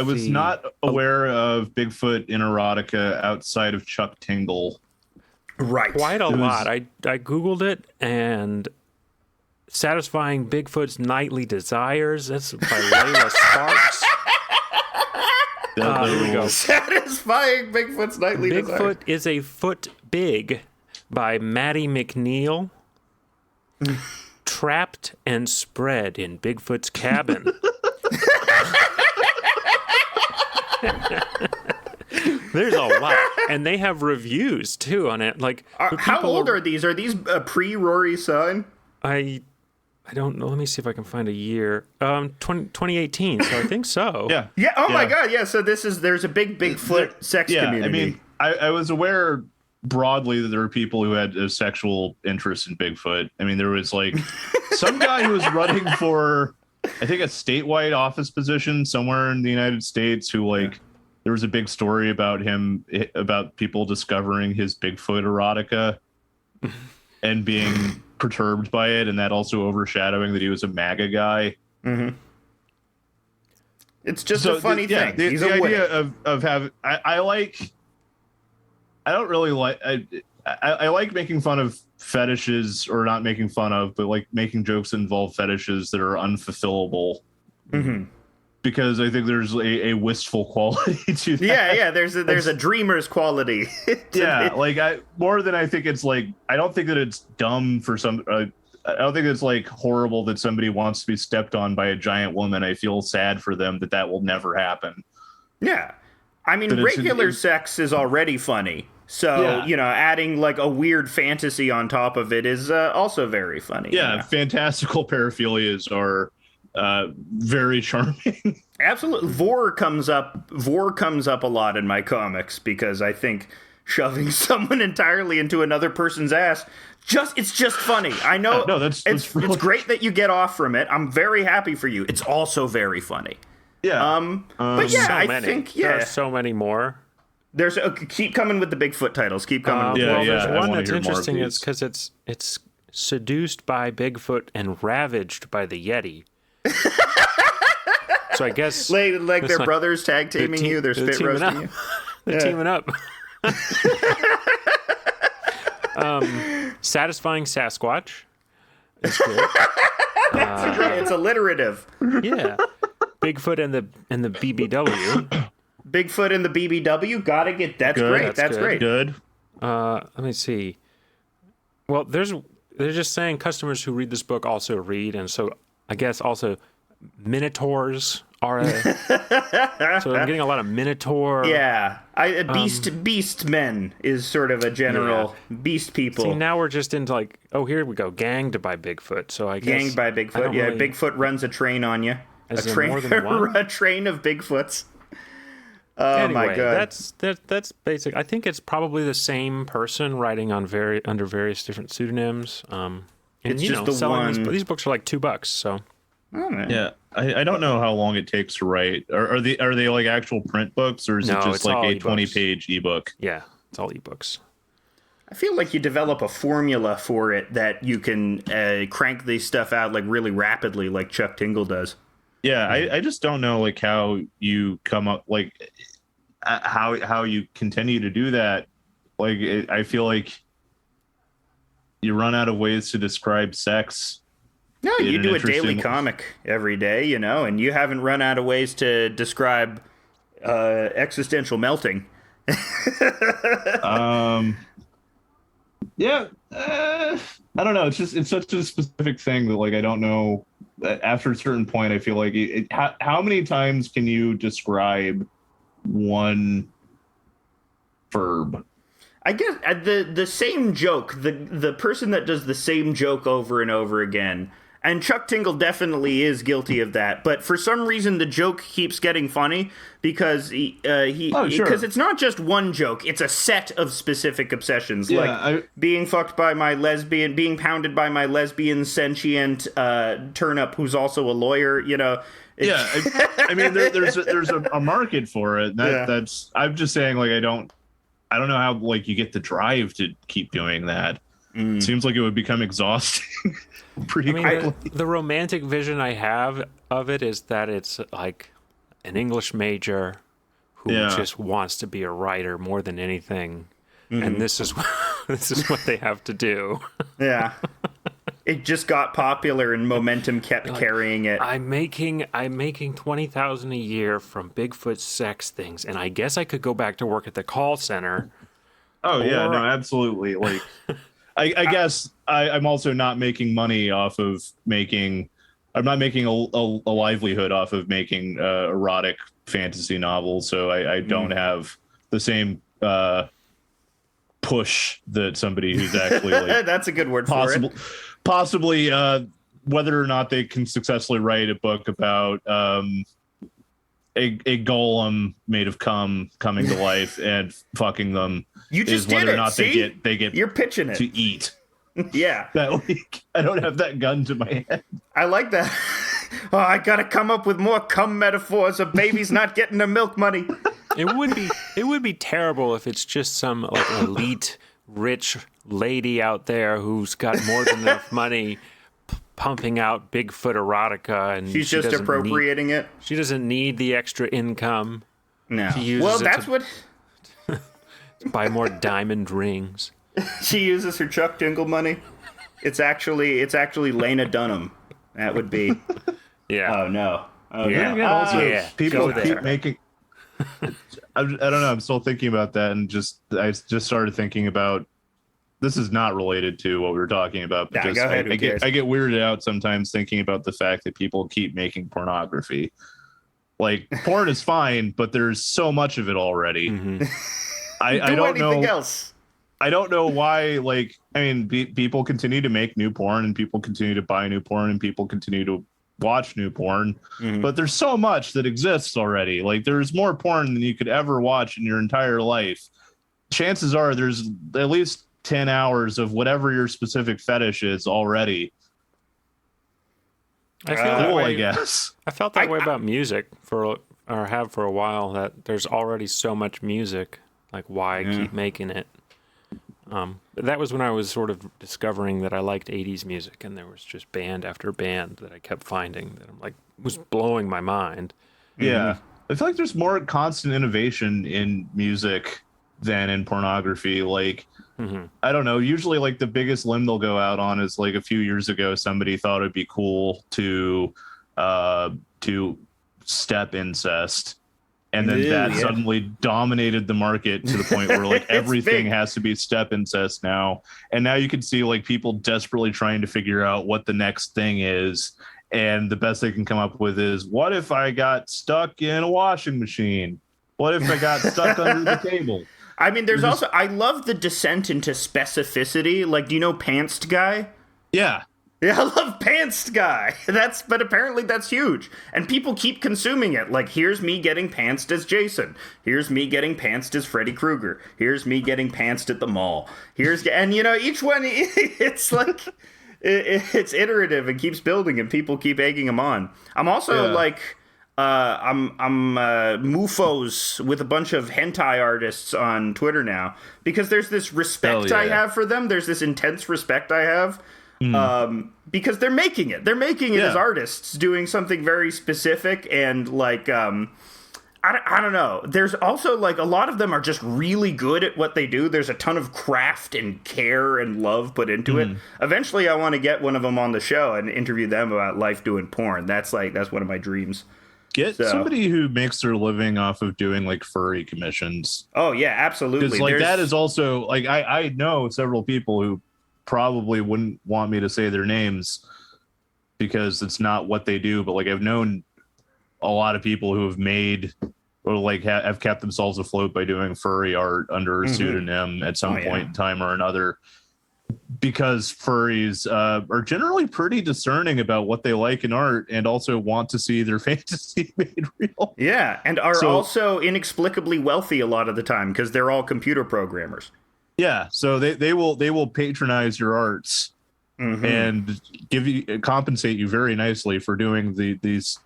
Speaker 4: was not aware of Bigfoot in erotica outside of Chuck Tingle.
Speaker 1: Right.
Speaker 2: quite a lot. I Googled it, and Satisfying Bigfoot's Nightly Desires. That's by Layla Sparks. Here we go.
Speaker 1: Satisfying Bigfoot's Nightly Desires.
Speaker 2: Bigfoot is a Foot Big by Maddie McNeil. Trapped and Spread in Bigfoot's Cabin. There's a lot, and they have reviews too on it. Like,
Speaker 1: how old are these? Are these pre-Rory Sign?
Speaker 2: I don't know. Let me see if I can find a year. 2018. So I think so.
Speaker 4: Yeah.
Speaker 1: Yeah. Oh my God. Yeah. So there's a big Bigfoot sex community.
Speaker 4: I mean, I was aware broadly that there were people who had a sexual interest in Bigfoot. I mean, there was like some guy who was running for, I think, a statewide office position somewhere in the United States who like. Yeah. There was a big story about him, about people discovering his Bigfoot erotica and being perturbed by it, and that also overshadowing that he was a MAGA guy.
Speaker 1: Mm-hmm. It's just a funny thing.
Speaker 4: The idea of having, I don't really like, I like making fun of fetishes, or not making fun of, but like making jokes that involve fetishes that are unfulfillable. Mm-hmm. Because I think there's a wistful quality to that.
Speaker 1: Yeah, there's a dreamer's quality.
Speaker 4: Like more than I think it's like, I don't think that it's dumb for some. I don't think it's like horrible that somebody wants to be stepped on by a giant woman. I feel sad for them that will never happen.
Speaker 1: Yeah, I mean, regular sex is already funny. So, adding like a weird fantasy on top of it is also very funny.
Speaker 4: Yeah, fantastical paraphilias are very charming.
Speaker 1: Absolutely. Vor comes up a lot in my comics because I think shoving someone entirely into another person's ass it's just funny. I know it's great that you get off from it. I'm very happy for you. It's also very funny.
Speaker 4: Yeah.
Speaker 1: But yeah, I think
Speaker 2: there are so many more.
Speaker 1: There's keep coming with the Bigfoot titles. Keep coming.
Speaker 2: There's one that's interesting. It's because it's seduced by Bigfoot and ravaged by the Yeti. So I guess
Speaker 1: like their brothers tag teaming you, they're spit roasting you.
Speaker 2: They're teaming up. Satisfying Sasquatch. It's good.
Speaker 1: It's alliterative.
Speaker 2: Yeah. Bigfoot and the BBW.
Speaker 1: Bigfoot and the BBW. Gotta get that's good. Great. That's great.
Speaker 4: Good.
Speaker 2: Let me see. Well, they're just saying customers who read this book also read, and so I guess also Minotaurs are so I'm getting a lot of Minotaur.
Speaker 1: Yeah, beast men is sort of a general beast people.
Speaker 2: See, now we're just into like, oh, here we go, ganged by Bigfoot. So I guess
Speaker 1: ganged by Bigfoot. Yeah, really, Bigfoot runs a train on you. A train of Bigfoots. Oh
Speaker 2: anyway,
Speaker 1: my God,
Speaker 2: that's basic. I think it's probably the same person writing on under various different pseudonyms. And
Speaker 1: it's just the one.
Speaker 2: These books are like $2, so.
Speaker 4: Yeah, I don't know how long it takes to write. Are they like actual print books, or is it just like a 20-page ebook?
Speaker 2: Yeah, it's all ebooks.
Speaker 1: I feel like you develop a formula for it that you can crank this stuff out like really rapidly, like Chuck Tingle does.
Speaker 4: Yeah, I just don't know like how you come up like how you continue to do that. Like I feel like you run out of ways to describe sex.
Speaker 1: No, you do a daily comic every day, and you haven't run out of ways to describe existential melting.
Speaker 4: Yeah, I don't know. It's such a specific thing that like I don't know. After a certain point, I feel like how many times can you describe one verb?
Speaker 1: I guess the same joke, the person that does the same joke over and over again. And Chuck Tingle definitely is guilty of that, but for some reason the joke keeps getting funny because because it's not just one joke; it's a set of specific obsessions, being fucked by my lesbian, being pounded by my lesbian sentient turnip, who's also a lawyer.
Speaker 4: I mean, there's a market for it. That's I'm just saying, like I don't know how like you get the drive to keep doing that. It seems like it would become exhausting. Pretty quickly.
Speaker 2: The romantic vision I have of it is that it's like an English major who just wants to be a writer more than anything. And this is this is what they have to do.
Speaker 1: Yeah. It just got popular and momentum kept carrying it.
Speaker 2: I'm making $20,000 a year from Bigfoot sex things, and I guess I could go back to work at the call center.
Speaker 4: Oh yeah, no, absolutely. Like, I guess I'm also not making money off of making. I'm not making a livelihood off of making erotic fantasy novels, so I don't have the same push that somebody who's actually like
Speaker 1: that's a good word for it.
Speaker 4: Possibly whether or not they can successfully write a book about a golem made of cum coming to life and fucking them.
Speaker 1: You just
Speaker 4: is whether
Speaker 1: did it.
Speaker 4: or not
Speaker 1: See?
Speaker 4: they get
Speaker 1: You're pitching it
Speaker 4: to eat.
Speaker 1: Yeah.
Speaker 4: That like, I don't have that gun to my head.
Speaker 1: I like that. Oh, I gotta come up with more cum metaphors of babies not getting their milk money.
Speaker 2: It would be terrible if it's just some like elite rich lady out there who's got more than enough money pumping out Bigfoot erotica, and
Speaker 1: she's just appropriating it.
Speaker 2: She doesn't need the extra income.
Speaker 1: No. Well, that's what
Speaker 2: buy more diamond rings.
Speaker 1: She uses her Chuck Dingle money. It's actually Lena Dunham. That would be.
Speaker 2: Yeah.
Speaker 1: Oh no. Oh
Speaker 2: yeah.
Speaker 1: no.
Speaker 4: Also, people
Speaker 2: Go
Speaker 4: keep
Speaker 2: there.
Speaker 4: making. I don't know. I'm still thinking about that, and I just started thinking about. This is not related to what we were talking about. But
Speaker 1: Yeah,
Speaker 4: just,
Speaker 1: go ahead.
Speaker 4: I get weirded out sometimes thinking about the fact that people keep making pornography. Like porn is fine, but there's so much of it already.
Speaker 2: Mm-hmm.
Speaker 4: I don't know.
Speaker 1: Anything else.
Speaker 4: I don't know why. Like, I mean, people continue to make new porn, and people continue to buy new porn, and people continue to watch new porn.
Speaker 1: Mm-hmm.
Speaker 4: But there's so much that exists already. Like, there's more porn than you could ever watch in your entire life. Chances are there's at least 10 hours of whatever your specific fetish is already.
Speaker 2: I feel that way.
Speaker 4: I guess.
Speaker 2: I felt that way about music for a while, that there's already so much music. Like, why keep making it? That was when I was sort of discovering that I liked 80s music, and there was just band after band that I kept finding that I'm like, was blowing my mind.
Speaker 4: Yeah. I feel like there's more constant innovation in music than in pornography. Like, I don't know, usually like the biggest limb they'll go out on is like a few years ago, somebody thought it'd be cool to step incest. And then that suddenly dominated the market to the point where like everything has to be step incest now. And now you can see like people desperately trying to figure out what the next thing is. And the best they can come up with is, what if I got stuck in a washing machine? What if I got stuck under the table?
Speaker 1: I mean, there's also, I love the descent into specificity. Like, do you know Pantsed Guy?
Speaker 4: Yeah.
Speaker 1: Yeah, I love Pantsed Guy. But apparently that's huge. And people keep consuming it. Like, here's me getting pantsed as Jason. Here's me getting pantsed as Freddy Krueger. Here's me getting pantsed at the mall. And, you know, each one, it's like, it's iterative and keeps building, and people keep egging them on. I'm also like, I'm mufos with a bunch of hentai artists on Twitter now, because there's this respect I have for them. There's this intense respect I have. Because they're making it. They're making it as artists, doing something very specific, and like, I don't know. There's also like a lot of them are just really good at what they do. There's a ton of craft and care and love put into it. Eventually, I want to get one of them on the show and interview them about life doing porn. That's one of my dreams.
Speaker 4: Get somebody who makes their living off of doing like furry commissions.
Speaker 1: Oh yeah, absolutely.
Speaker 4: Because like that is also like I know several people who probably wouldn't want me to say their names because it's not what they do, but like I've known a lot of people who have made or like have kept themselves afloat by doing furry art under a pseudonym at some point in time or another, because furries are generally pretty discerning about what they like in art and also want to see their fantasy made real.
Speaker 1: Yeah, and are also inexplicably wealthy a lot of the time because they're all computer programmers. Yeah,
Speaker 4: so they will patronize your arts and compensate you very nicely for doing these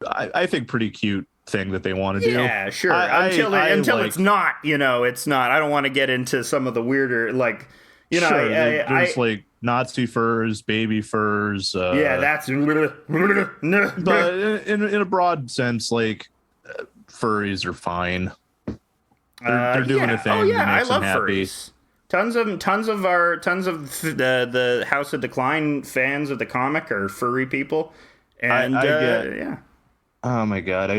Speaker 4: I think pretty cute thing that they want to do.
Speaker 1: Yeah, sure. Until it's not, it's not. I don't want to get into some of the weirder, like,
Speaker 4: sure, there's like Nazi furs, baby furs.
Speaker 1: That's.
Speaker 4: But in a broad sense, like furries are fine. They're doing a thing.
Speaker 1: Oh yeah,
Speaker 4: that makes
Speaker 1: I love
Speaker 4: them happy.
Speaker 1: furries. Tons of the House of Decline fans of the comic are furry people, and yeah.
Speaker 4: Oh my god,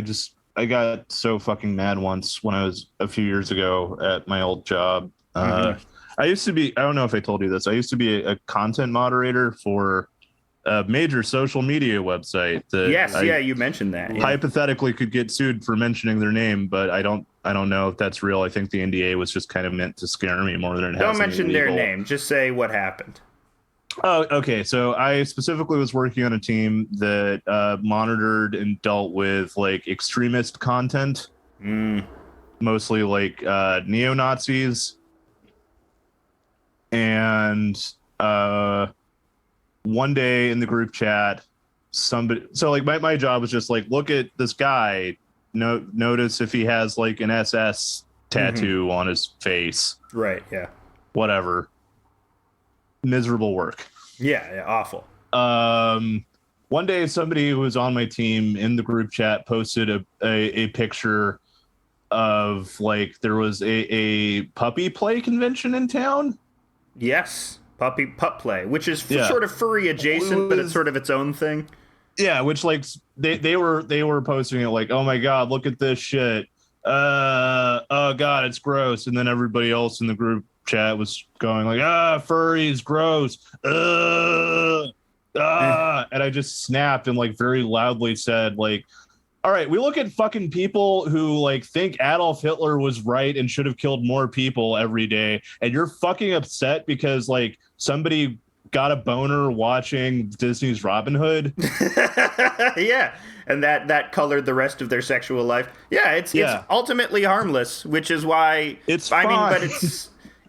Speaker 4: I got so fucking mad once when I was a few years ago at my old job. I used to be, I don't know if I told you this, I used to be a content moderator for a major social media website that
Speaker 1: you mentioned that. Yeah.
Speaker 4: Hypothetically could get sued for mentioning their name, but I don't know if that's real. I think the NDA was just kind of meant to scare me more than it has.
Speaker 1: Don't mention their name, just say what happened.
Speaker 4: Oh, okay. So I specifically was working on a team that monitored and dealt with like extremist content, mostly like neo-Nazis. And one day in the group chat, my job was just like, look at this guy, notice if he has like an SS tattoo on his face.
Speaker 1: Right, yeah.
Speaker 4: Whatever. Miserable work.
Speaker 1: Yeah, awful.
Speaker 4: One day somebody who was on my team in the group chat posted a picture of like there was a puppy play convention in town.
Speaker 1: Yes, pup play, which is sort of furry adjacent, but it's sort of its own thing.
Speaker 4: Yeah, which like they were posting it like, oh my god, look at this shit. Oh god, it's gross. And then everybody else in the group chat was going like, furries, gross. And I just snapped and like very loudly said like, all right, we look at fucking people who like think Adolf Hitler was right and should have killed more people every day, and you're fucking upset because like somebody got a boner watching Disney's Robin Hood.
Speaker 1: Yeah, and that colored the rest of their sexual life. Yeah, it's ultimately harmless, which is why
Speaker 4: it's fine. I mean, but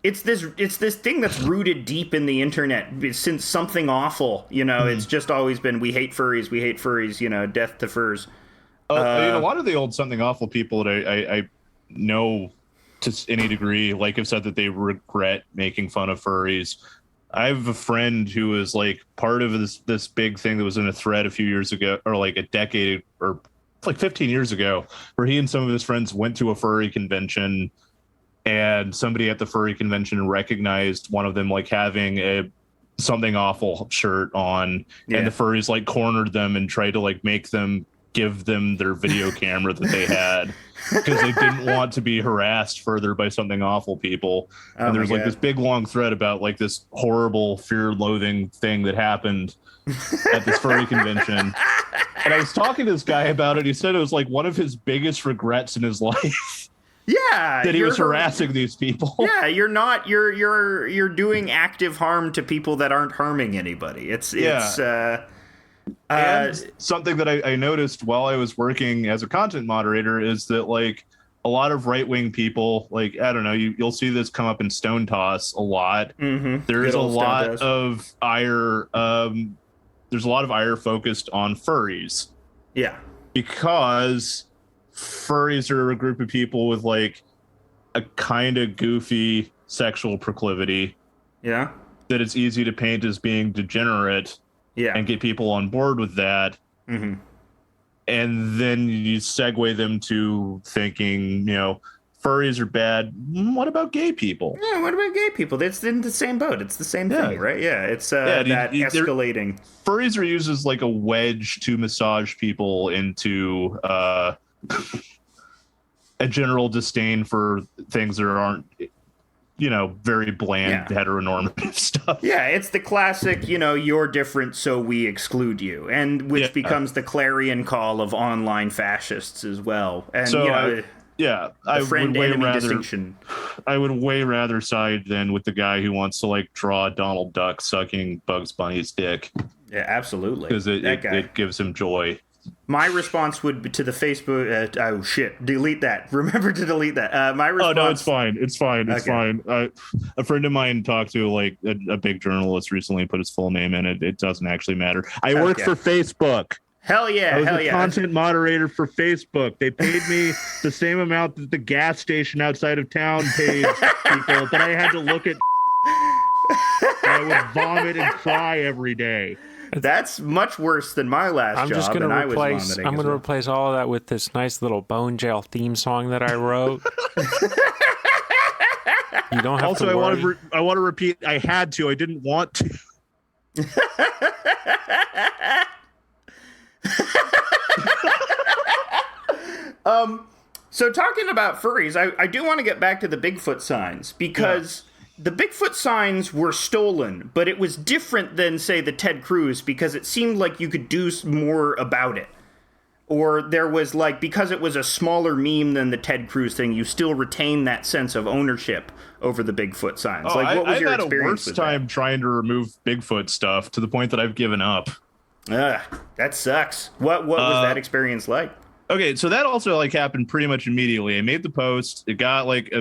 Speaker 1: it's this thing that's rooted deep in the internet since something awful. You know, it's just always been we hate furries. You know, death to furs.
Speaker 4: I mean, a lot of the old something awful people that I know to any degree, like, have said that they regret making fun of furries. I have a friend who was like part of this big thing that was in a thread a few years ago, or like a decade or like 15 years ago, where he and some of his friends went to a furry convention, and somebody at the furry convention recognized one of them like having a something awful shirt on, and the furries like cornered them and tried to like make them give them their video camera that they had because they didn't want to be harassed further by something awful people. And there's like this big long thread about like this horrible fear-loathing thing that happened at this furry convention. And I was talking to this guy about it. He said it was like one of his biggest regrets in his life.
Speaker 1: Yeah,
Speaker 4: that he was harassing these people.
Speaker 1: Yeah, you're doing active harm to people that aren't harming anybody. It's
Speaker 4: and something that I noticed while I was working as a content moderator is that like a lot of right-wing people, like, I don't know, you'll see this come up in Stone Toss a lot. There's a lot of ire. There's a lot of ire focused on furries.
Speaker 1: Yeah,
Speaker 4: because furries are a group of people with like a kind of goofy sexual proclivity.
Speaker 1: Yeah,
Speaker 4: that it's easy to paint as being degenerate.
Speaker 1: Yeah,
Speaker 4: and get people on board with that. And then you segue them to thinking, you know, furries are bad. What about gay people?
Speaker 1: Yeah, what about gay people? It's in the same boat. It's the same thing, right? Yeah, it's that escalating.
Speaker 4: Furries are used as like a wedge to massage people into a general disdain for things that aren't, you know, very bland heteronormative stuff.
Speaker 1: Yeah, it's the classic, you know, you're different, so we exclude you, and which becomes the clarion call of online fascists as well. And
Speaker 4: so
Speaker 1: you know,
Speaker 4: I
Speaker 1: would
Speaker 4: way rather side than with the guy who wants to like draw Donald Duck sucking Bugs Bunny's dick.
Speaker 1: Yeah, absolutely,
Speaker 4: because it gives him joy.
Speaker 1: My response would be to the Facebook. Oh shit! Delete that. Remember to delete that. My response.
Speaker 4: Oh no, it's fine. It's fine. A friend of mine talked to like a big journalist recently. Put his full name in it. It doesn't actually matter. I work for Facebook.
Speaker 1: Hell yeah!
Speaker 4: I was a content moderator for Facebook. They paid me the same amount that the gas station outside of town paid people, but I had to look at. I would vomit and cry every day.
Speaker 1: That's much worse than my last job.
Speaker 2: I'm going to replace all of that with this nice little Bone Jail theme song that I wrote. You don't have
Speaker 4: Also,
Speaker 2: to worry.
Speaker 4: I want to repeat. I had to. I didn't want to.
Speaker 1: So talking about furries, I do want to get back to the Bigfoot signs, because the Bigfoot signs were stolen, but it was different than, say, the Ted Cruz, because it seemed like you could do more about it. Or there was, like, because it was a smaller meme than the Ted Cruz thing, you still retain that sense of ownership over the Bigfoot signs.
Speaker 4: Oh,
Speaker 1: like, what was your
Speaker 4: I've had
Speaker 1: experience
Speaker 4: a
Speaker 1: with
Speaker 4: worse time trying to remove Bigfoot stuff to the point that I've given up.
Speaker 1: that? That sucks. What was that experience like?
Speaker 4: Okay, so that also like happened pretty much immediately. I made the post. It got like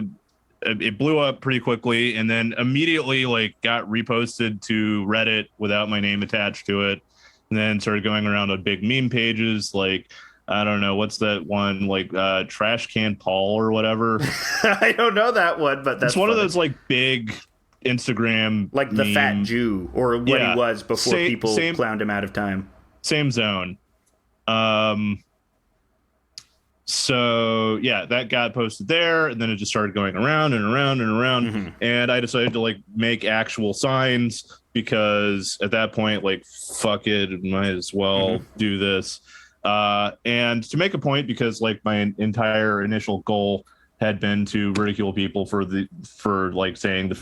Speaker 4: it blew up pretty quickly, and then immediately like got reposted to Reddit without my name attached to it, and then started going around on big meme pages like, I don't know, what's that one, like Trash Can Paul or whatever.
Speaker 1: I don't know that one, but that's
Speaker 4: it's one
Speaker 1: funny.
Speaker 4: of those like big Instagram,
Speaker 1: like the
Speaker 4: meme.
Speaker 1: fat Jew, or what he was before people clowned him out of time.
Speaker 4: Same zone. So yeah, that got posted there, and then it just started going around and around and around.
Speaker 1: Mm-hmm.
Speaker 4: And I decided to like make actual signs, because at that point, like, fuck it, might as well do this. And to make a point, because like my entire initial goal had been to ridicule people for like saying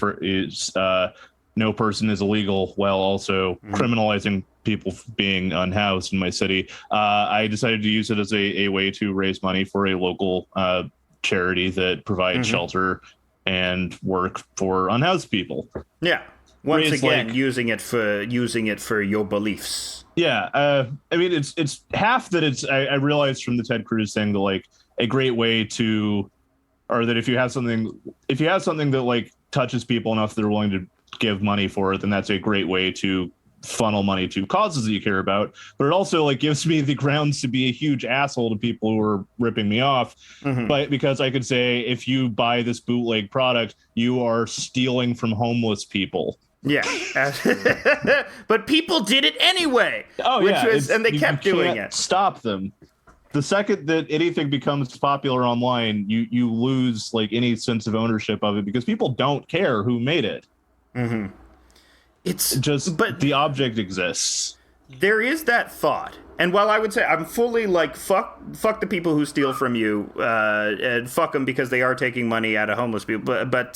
Speaker 4: no person is illegal, while also criminalizing people being unhoused in my city. I decided to use it as a way to raise money for a local charity that provides shelter and work for unhoused people.
Speaker 1: Yeah. Once again,
Speaker 4: like,
Speaker 1: using it for your beliefs.
Speaker 4: Yeah. I mean, it's half that I realized from the Ted Cruz thing that like a great way to, or that if you have something that like touches people enough that they're willing to give money for it, then that's a great way to funnel money to causes that you care about. But it also like gives me the grounds to be a huge asshole to people who are ripping me off. But because I could say, if you buy this bootleg product, you are stealing from homeless people.
Speaker 1: Yeah. But people did it anyway.
Speaker 4: Oh, yeah.
Speaker 1: And they kept doing it.
Speaker 4: Stop them. The second that anything becomes popular online, you lose like any sense of ownership of it, because people don't care who made it. It's just, but the object exists.
Speaker 1: There is that thought. And while I would say I'm fully like, fuck the people who steal from you, and fuck them because they are taking money out of homeless people. But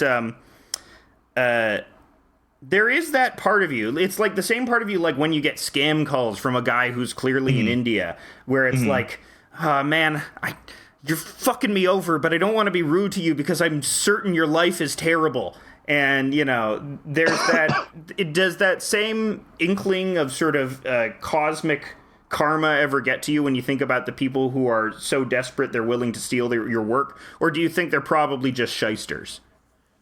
Speaker 1: there is that part of you. It's like the same part of you, like when you get scam calls from a guy who's clearly in India, where it's like, man, you're fucking me over, but I don't want to be rude to you because I'm certain your life is terrible. And, you know, there's that, it does that same inkling of sort of cosmic karma ever get to you when you think about the people who are so desperate they're willing to steal your work? Or do you think they're probably just shysters?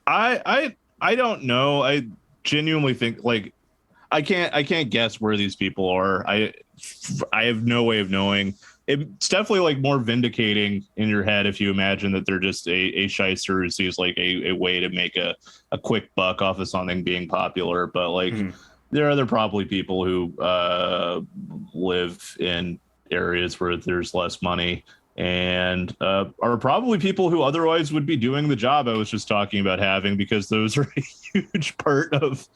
Speaker 1: I don't know. I genuinely think, like, I can't guess where these people are. I have no way of knowing. It's definitely like more vindicating in your head if you imagine that they're just a shyster who sees like a way to make a quick buck off of something being popular. But like there are probably people who live in areas where there's less money and are probably people who otherwise would be doing the job I was just talking about having, because those are a huge part of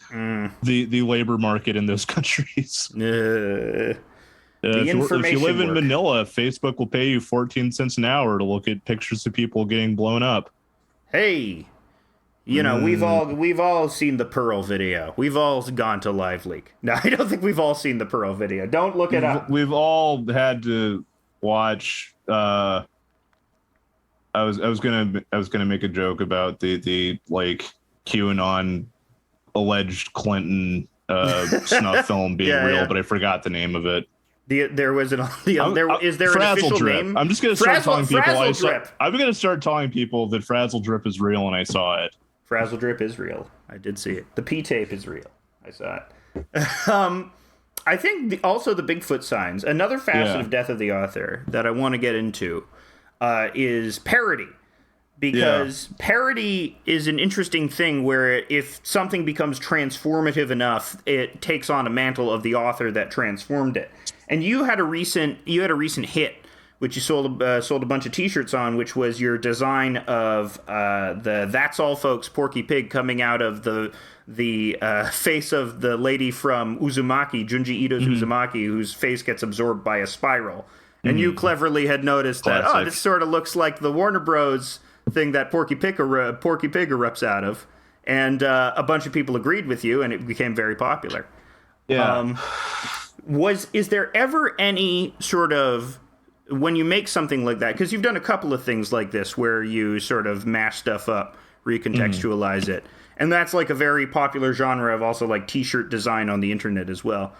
Speaker 1: the labor market in those countries. If you live in Manila, Facebook will pay you 14 cents an hour to look at pictures of people getting blown up. Hey, you know, we've all seen the Pearl video. We've all gone to Live Leak. No, I don't think we've all seen the Pearl video. Don't look it up.
Speaker 4: We've all had to watch. I was gonna make a joke about the like QAnon alleged Clinton snuff film being real, but I forgot the name of it.
Speaker 1: There was an is there an official
Speaker 4: drip.
Speaker 1: name?
Speaker 4: I'm just gonna start telling people.
Speaker 1: I'm
Speaker 4: gonna start telling people that Frazzle Drip is real, and I saw it.
Speaker 1: Frazzle Drip is real. I did see it. The P tape is real. I saw it. I think also the Bigfoot signs. Another facet of Death of the Author that I want to get into is parody. Because parody is an interesting thing where if something becomes transformative enough, it takes on a mantle of the author that transformed it. And you had a recent hit which you sold a bunch of T-shirts on, which was your design of the "That's All Folks" Porky Pig coming out of the face of the lady from Uzumaki, Junji Ito's Uzumaki, whose face gets absorbed by a spiral. And you cleverly had noticed that, this sort of looks like the Warner Bros. Thing that Porky Pig erupts out of. And a bunch of people agreed with you, and it became very popular.
Speaker 4: Yeah.
Speaker 1: Is there ever any sort of, when you make something like that, because you've done a couple of things like this where you sort of mash stuff up, recontextualize it, and that's like a very popular genre of also like T-shirt design on the internet as well.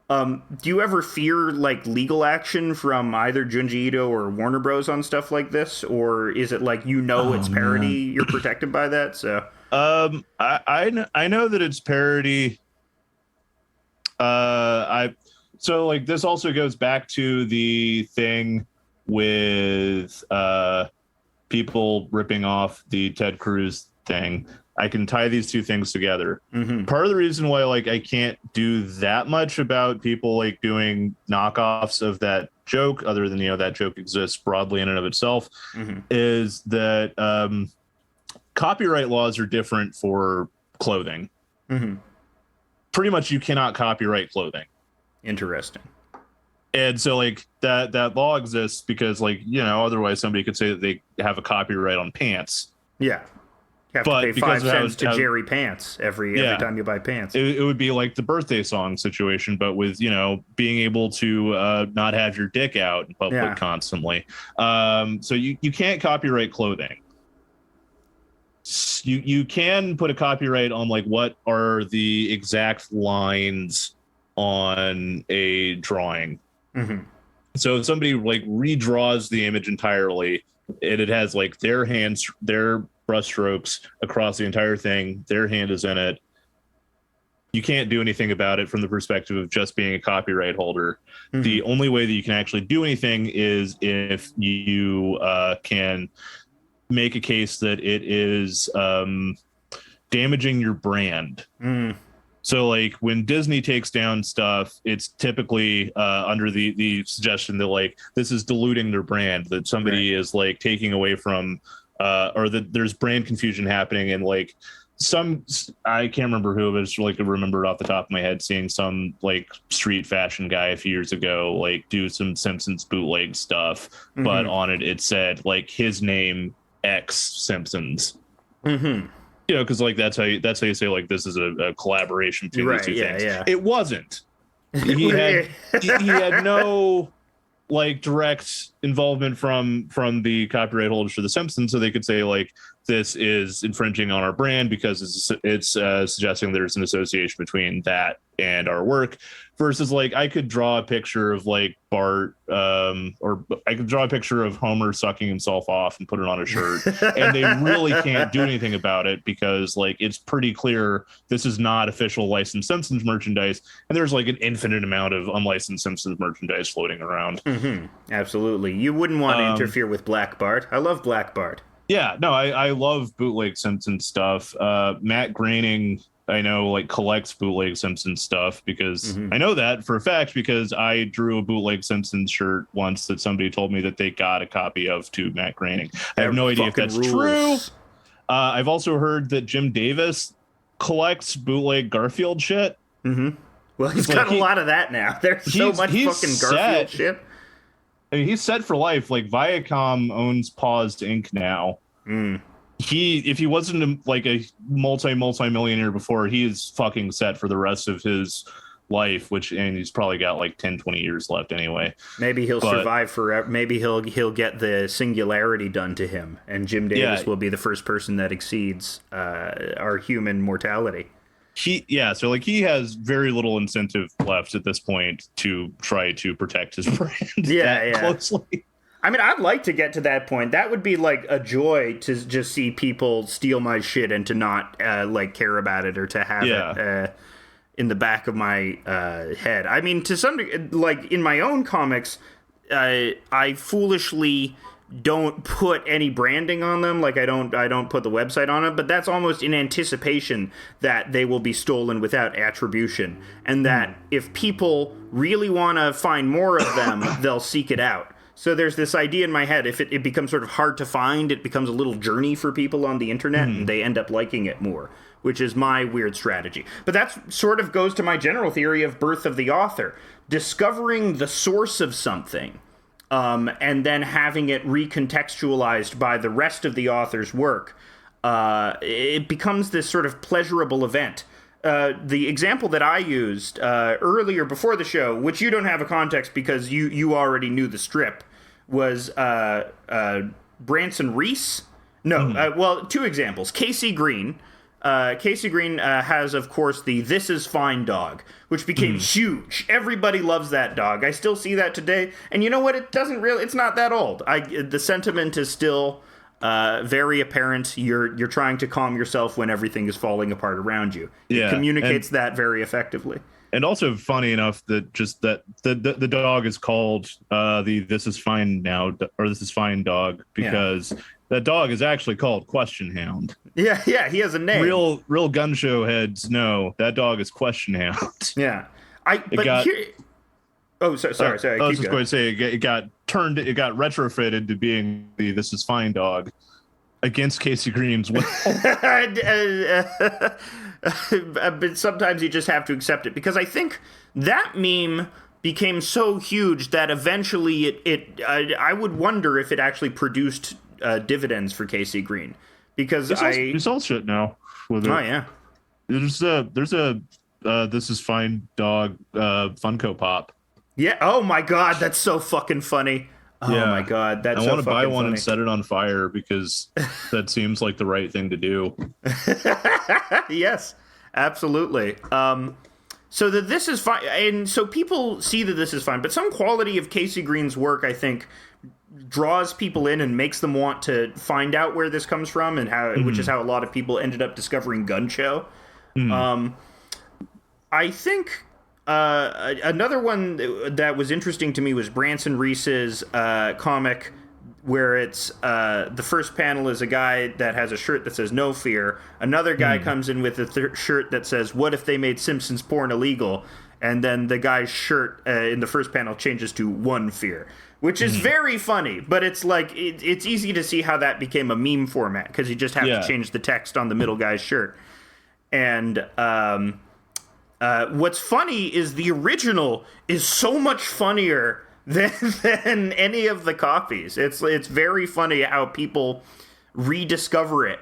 Speaker 1: Do you ever fear like legal action from either Junji Ito or Warner Bros. On stuff like this, or is it like it's parody, you're protected by that? So
Speaker 4: I know that it's parody. So like this also goes back to the thing with people ripping off the Ted Cruz thing. I can tie these two things together. Part of the reason why like I can't do that much about people like doing knockoffs of that joke, other than that joke exists broadly in and of itself, is that copyright laws are different for clothing. Pretty much you cannot copyright clothing.
Speaker 1: Interesting.
Speaker 4: And so like that law exists because like, otherwise somebody could say that they have a copyright on pants.
Speaker 1: Yeah. You have to pay 5 cents to Jerry Pants every time you buy pants.
Speaker 4: It would be like the birthday song situation, but with, being able to not have your dick out in public constantly. So you can't copyright clothing. You can put a copyright on like what are the exact lines on a drawing. So if somebody like redraws the image entirely and it has like their hands, their brushstrokes across the entire thing, their hand is in it, you can't do anything about it from the perspective of just being a copyright holder. The only way that you can actually do anything is if you can make a case that it is damaging your brand. So like when Disney takes down stuff, it's typically under the suggestion that like this is diluting their brand, that somebody is like taking away from or that there's brand confusion happening. And like I can't remember who, but it's like I remember it off the top of my head seeing some like street fashion guy a few years ago like do some Simpsons bootleg stuff, but on it said like his name X Simpsons. Because like that's how you say like this is a collaboration between these two things. It wasn't. He had no like direct involvement from the copyright holders for The Simpsons, so they could say like this is infringing on our brand because it's suggesting there's an association between that and our work. Versus like I could draw a picture of like Bart or I could draw a picture of Homer sucking himself off and put it on a shirt and they really can't do anything about it because like it's pretty clear this is not official licensed Simpsons merchandise, and there's like an infinite amount of unlicensed Simpsons merchandise floating around.
Speaker 1: Absolutely. You wouldn't want to interfere with Black Bart. I love Black Bart.
Speaker 4: Yeah, no, I love bootleg Simpsons stuff. Matt Groening, I know, like collects bootleg Simpsons stuff because I know that for a fact because I drew a bootleg Simpsons shirt once that somebody told me that they got a copy of to Matt Groening. I have no idea if that's true. I've also heard that Jim Davis collects bootleg Garfield shit.
Speaker 1: Well, he's got a lot of that now. There's so much fucking Garfield shit.
Speaker 4: I mean, he's set for life. Like Viacom owns Paused Inc. now. If he wasn't like a multi-millionaire before, he is fucking set for the rest of his life, and he's probably got like 10-20 years left anyway.
Speaker 1: Maybe he'll survive forever. Maybe he'll get the singularity done to him, and Jim Davis will be the first person that exceeds our human mortality.
Speaker 4: So like he has very little incentive left at this point to try to protect his brand closely.
Speaker 1: I mean, I'd like to get to that point. That would be like a joy to just see people steal my shit and to not like care about it or to have it in the back of my head. I mean, to some degree, like in my own comics, I foolishly don't put any branding on them. Like I don't put the website on it, but that's almost in anticipation that they will be stolen without attribution, and that if people really want to find more of them, they'll seek it out. So there's this idea in my head, if it becomes sort of hard to find, it becomes a little journey for people on the internet, and they end up liking it more, which is my weird strategy. But that sort of goes to my general theory of birth of the author. Discovering the source of something, and then having it recontextualized by the rest of the author's work, it becomes this sort of pleasurable event. The example that I used earlier before the show, which you don't have a context because you already knew the strip, was Branson Reese. No, well, two examples. Casey Green. Casey Green has, of course, the This Is Fine dog, which became huge. Everybody loves that dog. I still see that today. And you know what? It's not that old. The sentiment is still very apparent. You're trying to calm yourself when everything is falling apart around you. It communicates that very effectively.
Speaker 4: And also funny enough that just that the dog is called the This Is Fine now, or This Is Fine dog, because that dog is actually called Question Hound.
Speaker 1: Yeah, he has a name.
Speaker 4: Real gun show heads know that dog is Question Hound.
Speaker 1: Yeah.
Speaker 4: Sorry.
Speaker 1: I was just going
Speaker 4: to say it got retrofitted to being the This Is Fine dog against Casey Green's will.
Speaker 1: But sometimes you just have to accept it, because I think that meme became so huge that eventually I would wonder if it actually produced dividends for Casey Green, because
Speaker 4: he's all shit now with it.
Speaker 1: Oh yeah,
Speaker 4: there's a This Is Fine dog Funko Pop.
Speaker 1: Yeah. Oh my god, that's so fucking funny. Oh my god, that's so fucking funny. I want to buy one
Speaker 4: and set it on fire, because that seems like the right thing to do.
Speaker 1: Yes, absolutely. So that This Is Fine, and so people see that This Is Fine, but some quality of Casey Green's work, I think, draws people in and makes them want to find out where this comes from, and how, which is how a lot of people ended up discovering Gun Show. I think another one that was interesting to me was Branson Reese's comic, where it's the first panel is a guy that has a shirt that says "No Fear." Another guy comes in with a shirt that says "What if they made Simpsons porn illegal?" And then the guy's shirt in the first panel changes to "One Fear," which is very funny. But it's like it's easy to see how that became a meme format, because you just have to change the text on the middle guy's shirt. And what's funny is the original is so much funnier than any of the copies. It's very funny how people rediscover it,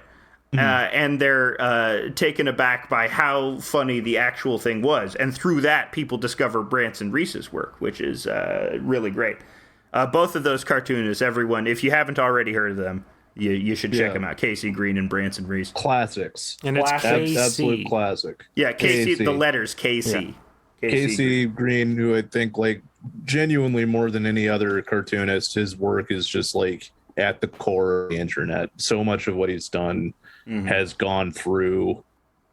Speaker 1: and they're taken aback by how funny the actual thing was. And through that, people discover Branson Reese's work, which is really great. Both of those cartoonists, everyone, if you haven't already heard of them, you should check them out. Casey Green and Branson Reese.
Speaker 4: Classics.
Speaker 2: And it's KC.
Speaker 4: Absolute classic.
Speaker 1: Yeah, Casey. The letters Casey.
Speaker 4: Yeah. Casey Green, who I think, like, genuinely more than any other cartoonist, his work is just like at the core of the internet. So much of what he's done has gone through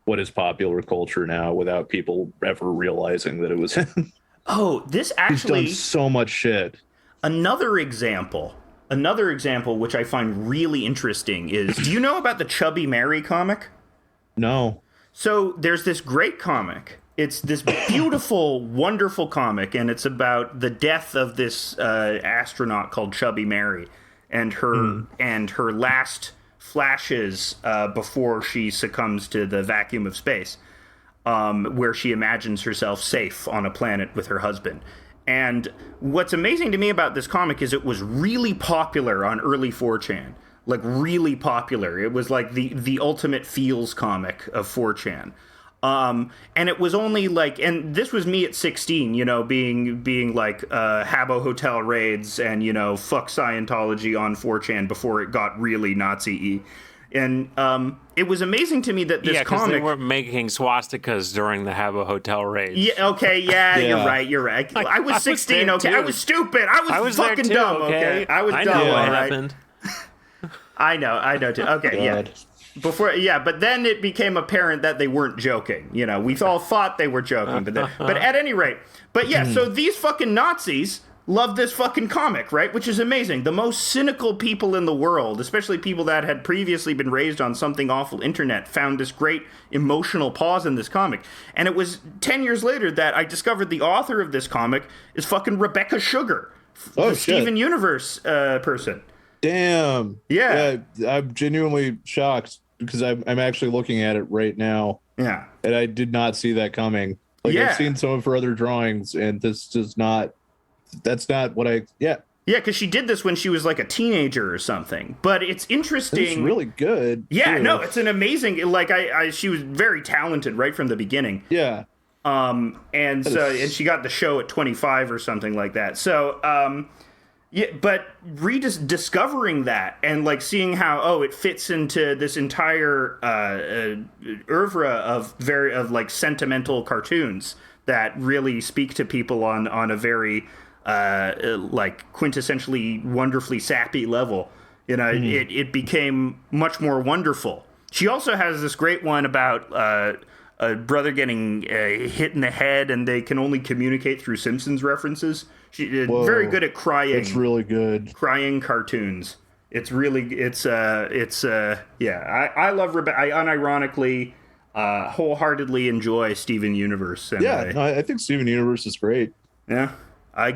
Speaker 4: what is popular culture now without people ever realizing that it was him.
Speaker 1: Oh, this actually...
Speaker 4: He's done so much shit.
Speaker 1: Another example which I find really interesting is, do you know about the Chubby Mary comic?
Speaker 4: No.
Speaker 1: So there's this great comic. It's this beautiful, wonderful comic, and it's about the death of this astronaut called Chubby Mary, and her last flashes before she succumbs to the vacuum of space, where she imagines herself safe on a planet with her husband. And what's amazing to me about this comic is it was really popular on early 4chan. Like, really popular. It was like the ultimate feels comic of 4chan. And it was only like, and this was me at 16, you know, being like Habbo Hotel raids and, you know, fuck Scientology on 4chan before it got really Nazi-y. And it was amazing to me that this comic...
Speaker 2: they weren't making swastikas during the Habbo Hotel raids.
Speaker 1: Yeah, okay, yeah. You're right.
Speaker 2: Like,
Speaker 1: I was 16, okay?
Speaker 2: Too.
Speaker 1: I was stupid. I was fucking
Speaker 2: too,
Speaker 1: dumb, okay? I was dumb,
Speaker 2: know what
Speaker 1: all right?
Speaker 2: happened.
Speaker 1: I know too. Okay, yeah. But then it became apparent that they weren't joking. You know, we all thought they were joking, but at any rate. But yeah, so these fucking Nazis love this fucking comic, right? Which is amazing. The most cynical people in the world, especially people that had previously been raised on something awful internet, found this great emotional pause in this comic. And it was 10 years later that I discovered the author of this comic is fucking Rebecca Sugar, the
Speaker 4: shit.
Speaker 1: Steven Universe person.
Speaker 4: Damn.
Speaker 1: Yeah.
Speaker 4: I'm genuinely shocked because I'm actually looking at it right now.
Speaker 1: Yeah.
Speaker 4: And I did not see that coming. Like,
Speaker 1: Yeah.
Speaker 4: I've seen some of her other drawings, and this does not. That's not what I. Yeah.
Speaker 1: Yeah, because she did this when she was like a teenager or something. But it's interesting.
Speaker 4: It's really good.
Speaker 1: Yeah,
Speaker 4: too.
Speaker 1: no, it's an amazing. Like she was very talented right from the beginning.
Speaker 4: Yeah.
Speaker 1: And she got the show at 25 or something like that. So, yeah, but rediscovering that and like seeing how it fits into this entire oeuvre of like sentimental cartoons that really speak to people on a very like quintessentially wonderfully sappy level. You know, it became much more wonderful. She also has this great one about a brother getting hit in the head, and they can only communicate through Simpsons references. She's very good at crying.
Speaker 4: It's really good.
Speaker 1: Crying cartoons. I love Rebecca. I unironically, wholeheartedly enjoy Steven Universe. And
Speaker 4: I think Steven Universe is great.
Speaker 1: Yeah.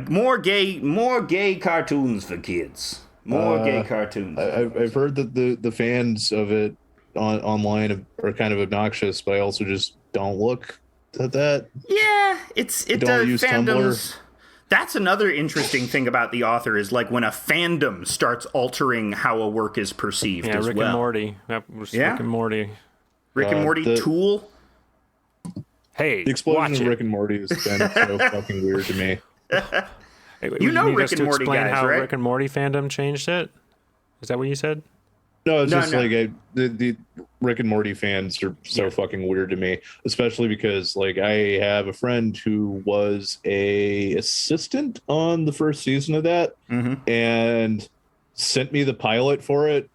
Speaker 1: More gay cartoons for kids. More gay cartoons.
Speaker 4: I've heard that the fans of it online are kind of obnoxious, but I also just don't look at that.
Speaker 1: Yeah,
Speaker 4: don't use
Speaker 1: fandoms.
Speaker 4: Tumblr.
Speaker 1: That's another interesting thing about the author is like when a fandom starts altering how a work is perceived as
Speaker 2: Rick
Speaker 1: well.
Speaker 2: and Morty. That was Rick and Morty.
Speaker 1: Rick and Morty Tool.
Speaker 2: Hey,
Speaker 4: The explosion
Speaker 2: watch
Speaker 4: of
Speaker 2: it.
Speaker 4: Rick and Morty has been so fucking weird to me.
Speaker 2: Hey,
Speaker 1: You know
Speaker 2: need
Speaker 1: Rick
Speaker 2: us
Speaker 1: and
Speaker 2: to
Speaker 1: Morty
Speaker 2: explain
Speaker 1: guys,
Speaker 2: how
Speaker 1: right?
Speaker 2: Rick and Morty fandom changed it? Is that what you said?
Speaker 4: No, it's
Speaker 1: No,
Speaker 4: just
Speaker 1: no.
Speaker 4: like the Rick and Morty fans are so fucking weird to me, especially because like I have a friend who was a assistant on the first season of that and sent me the pilot for it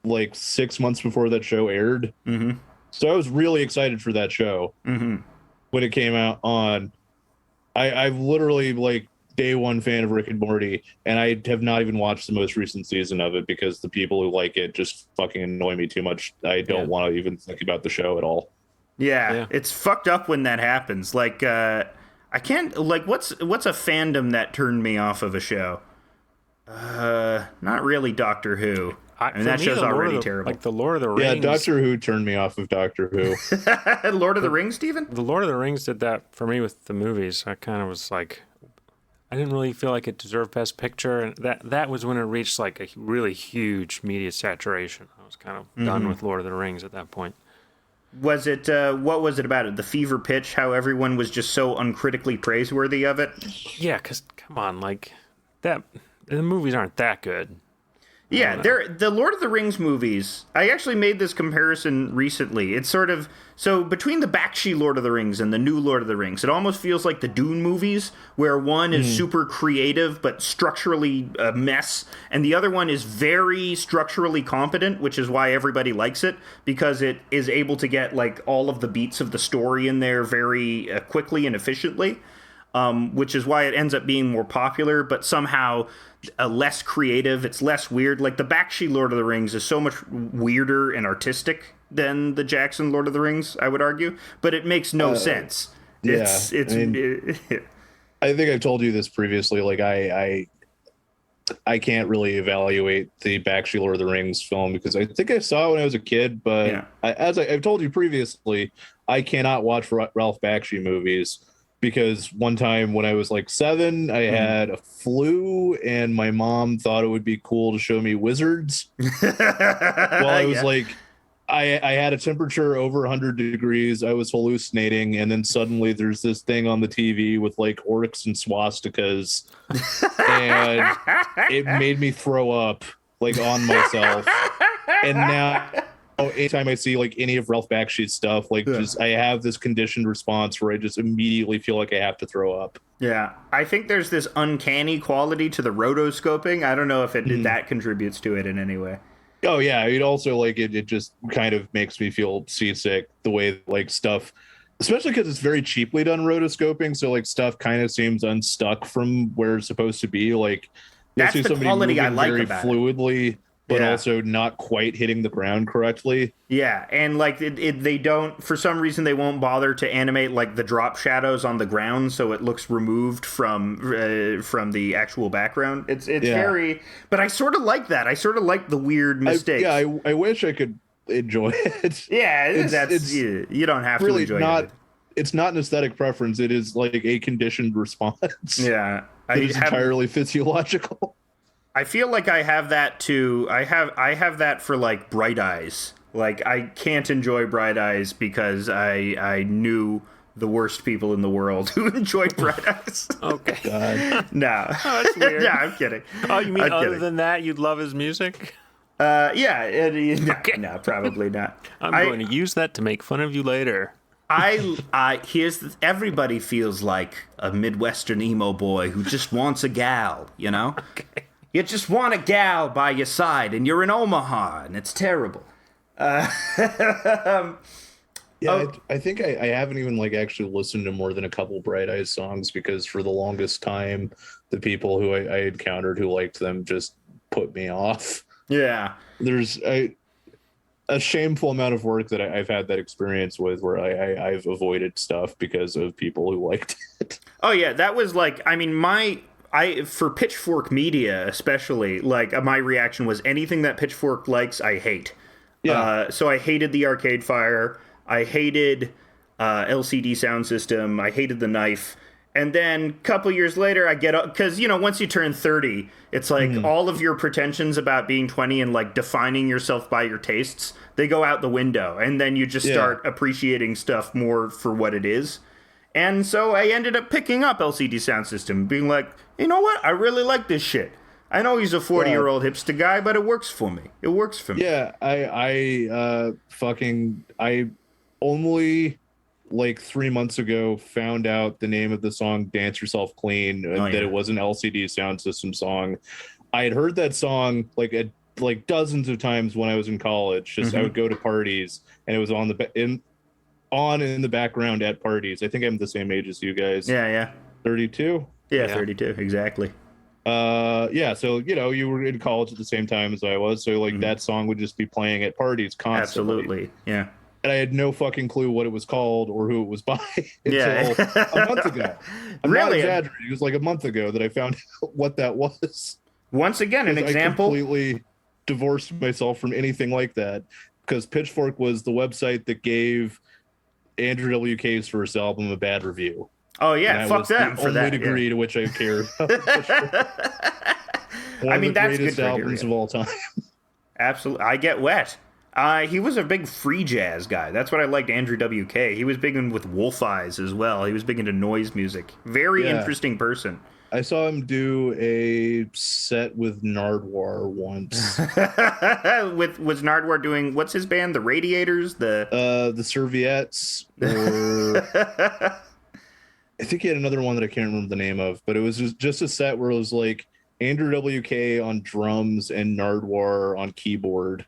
Speaker 4: like 6 months before that show aired. So I was really excited for that show when it came out on. I've literally like day one fan of Rick and Morty, and I have not even watched the most recent season of it because the people who like it just fucking annoy me too much. I don't want to even think about the show at all.
Speaker 1: Yeah, it's fucked up when that happens. Like, I can't. Like, what's a fandom that turned me off of a show? Not really Doctor Who. I mean, that show's already terrible.
Speaker 2: Like the Lord of the Rings.
Speaker 4: Yeah, Doctor Who turned me off of Doctor Who.
Speaker 1: Lord of the Rings, Steven?
Speaker 2: The Lord of the Rings did that for me with the movies. I kind of was like, I didn't really feel like it deserved Best Picture, and that was when it reached like a really huge media saturation. I was kind of done with Lord of the Rings at that point.
Speaker 1: Was it, what was it about it? The fever pitch, how everyone was just so uncritically praiseworthy of it?
Speaker 2: Yeah, because, come on, like, the movies aren't that good.
Speaker 1: Yeah, the Lord of the Rings movies, I actually made this comparison recently. It's sort of, so between the Bakshi Lord of the Rings and the new Lord of the Rings, it almost feels like the Dune movies, where one is super creative but structurally a mess, and the other one is very structurally competent, which is why everybody likes it, because it is able to get like all of the beats of the story in there very quickly and efficiently. Which is why it ends up being more popular, but somehow less creative. It's less weird. Like the Bakshi Lord of the Rings is so much weirder and artistic than the Jackson Lord of the Rings, I would argue, but it makes no sense. It's I
Speaker 4: think I've told you this previously. Like I can't really evaluate the Bakshi Lord of the Rings film because I think I saw it when I was a kid, but as I've told you previously, I cannot watch Ralph Bakshi movies. Because one time when I was like 7, I had a flu and my mom thought it would be cool to show me wizards. While I was like, I had a temperature over 100 degrees. I was hallucinating. And then suddenly there's this thing on the TV with like orcs and swastikas. And it made me throw up like on myself. And now anytime I see like any of Ralph Bakshi's stuff, like just I have this conditioned response where I just immediately feel like I have to throw up.
Speaker 1: Yeah, I think there's this uncanny quality to the rotoscoping. I don't know if that contributes to it in any way.
Speaker 4: Oh yeah, it also like it just kind of makes me feel seasick the way like stuff, especially because it's very cheaply done rotoscoping. So like stuff kind of seems unstuck from where it's supposed to be. Like
Speaker 1: that's the quality I like
Speaker 4: very
Speaker 1: about
Speaker 4: fluidly. but also not quite hitting the ground correctly.
Speaker 1: Yeah, and like they don't, for some reason they won't bother to animate like the drop shadows on the ground, so it looks removed from the actual background. It's very, but I sort of like that. I sort of like the weird mistakes.
Speaker 4: I wish I could enjoy it.
Speaker 1: Yeah, it's you don't have
Speaker 4: really
Speaker 1: to enjoy
Speaker 4: not,
Speaker 1: it.
Speaker 4: It's not an aesthetic preference. It is like a conditioned response.
Speaker 1: Yeah,
Speaker 4: it's entirely physiological.
Speaker 1: I feel like I have that too. I have that for like Bright Eyes. Like I can't enjoy Bright Eyes because I knew the worst people in the world who enjoyed Bright Eyes.
Speaker 2: Okay.
Speaker 1: No.
Speaker 2: Oh, that's weird.
Speaker 1: Yeah, I'm kidding.
Speaker 2: Oh, you mean
Speaker 1: I'm
Speaker 2: other
Speaker 1: kidding.
Speaker 2: than that, you'd love his music?
Speaker 1: No, probably not.
Speaker 2: I'm going to use that to make fun of you later.
Speaker 1: Everybody feels like a Midwestern emo boy who just wants a gal, you know?
Speaker 2: Okay.
Speaker 1: You just want a gal by your side, and you're in Omaha, and it's terrible.
Speaker 4: I think I haven't even like actually listened to more than a couple Bright Eyes songs because for the longest time, the people who I encountered who liked them just put me off.
Speaker 1: Yeah.
Speaker 4: There's a shameful amount of work that I've had that experience with where I've avoided stuff because of people who liked it.
Speaker 1: Oh, yeah, that was like, I mean, for Pitchfork Media especially, like my reaction was anything that Pitchfork likes, I hate. Yeah. So I hated the Arcade Fire. I hated LCD Sound System. I hated the Knife. And then a couple years later, I get up because, you know, once you turn 30, it's like all of your pretensions about being 20 and like defining yourself by your tastes, they go out the window. And then you just start appreciating stuff more for what it is. And so I ended up picking up LCD Sound System, being like, you know what? I really like this shit. I know he's a 40-year-old hipster guy, but it works for me. It works for me.
Speaker 4: Yeah, I only like 3 months ago found out the name of the song Dance Yourself Clean and that it was an LCD Sound System song. I had heard that song like dozens of times when I was in college. Just I would go to parties and it was on in the background at parties. I think I'm the same age as you guys.
Speaker 1: Yeah.
Speaker 4: 32?
Speaker 1: Yeah, 32, exactly.
Speaker 4: So you know, you were in college at the same time as I was, so like that song would just be playing at parties constantly.
Speaker 1: Absolutely. Yeah.
Speaker 4: And I had no fucking clue what it was called or who it was by until a month ago. I'm not exaggerating. It was like a month ago that I found out what that was.
Speaker 1: Once again, an example.
Speaker 4: I completely divorced myself from anything like that because Pitchfork was the website that gave Andrew WK's first album a bad review.
Speaker 1: Oh yeah, fuck them for that.
Speaker 4: Only degree to which I care. One of the
Speaker 1: that's
Speaker 4: greatest
Speaker 1: good
Speaker 4: albums of all time.
Speaker 1: Absolutely, I Get Wet. He was a big free jazz guy. That's what I liked Andrew WK. He was big with Wolf Eyes as well. He was big into noise music. Very interesting person.
Speaker 4: I saw him do a set with Nardwuar once.
Speaker 1: Was Nardwuar doing, what's his band? The Radiators?
Speaker 4: The Serviettes. Or I think he had another one that I can't remember the name of, but it was just a set where it was like Andrew WK on drums and Nardwuar on keyboard.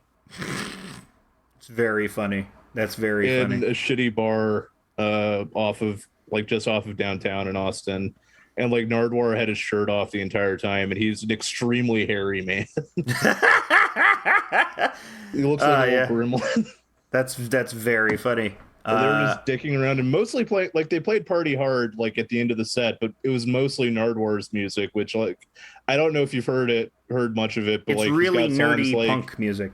Speaker 1: It's very funny. That's very funny.
Speaker 4: In a shitty bar just off of downtown in Austin. And like Nardwuar had his shirt off the entire time, and he's an extremely hairy man. He looks like a little gremlin.
Speaker 1: That's very funny.
Speaker 4: They were just dicking around and mostly they played Party Hard like at the end of the set, but it was mostly Nardwuar's music, which like I don't know if you've heard much of it, but
Speaker 1: it's
Speaker 4: like
Speaker 1: really
Speaker 4: he's got
Speaker 1: nerdy
Speaker 4: songs,
Speaker 1: punk music.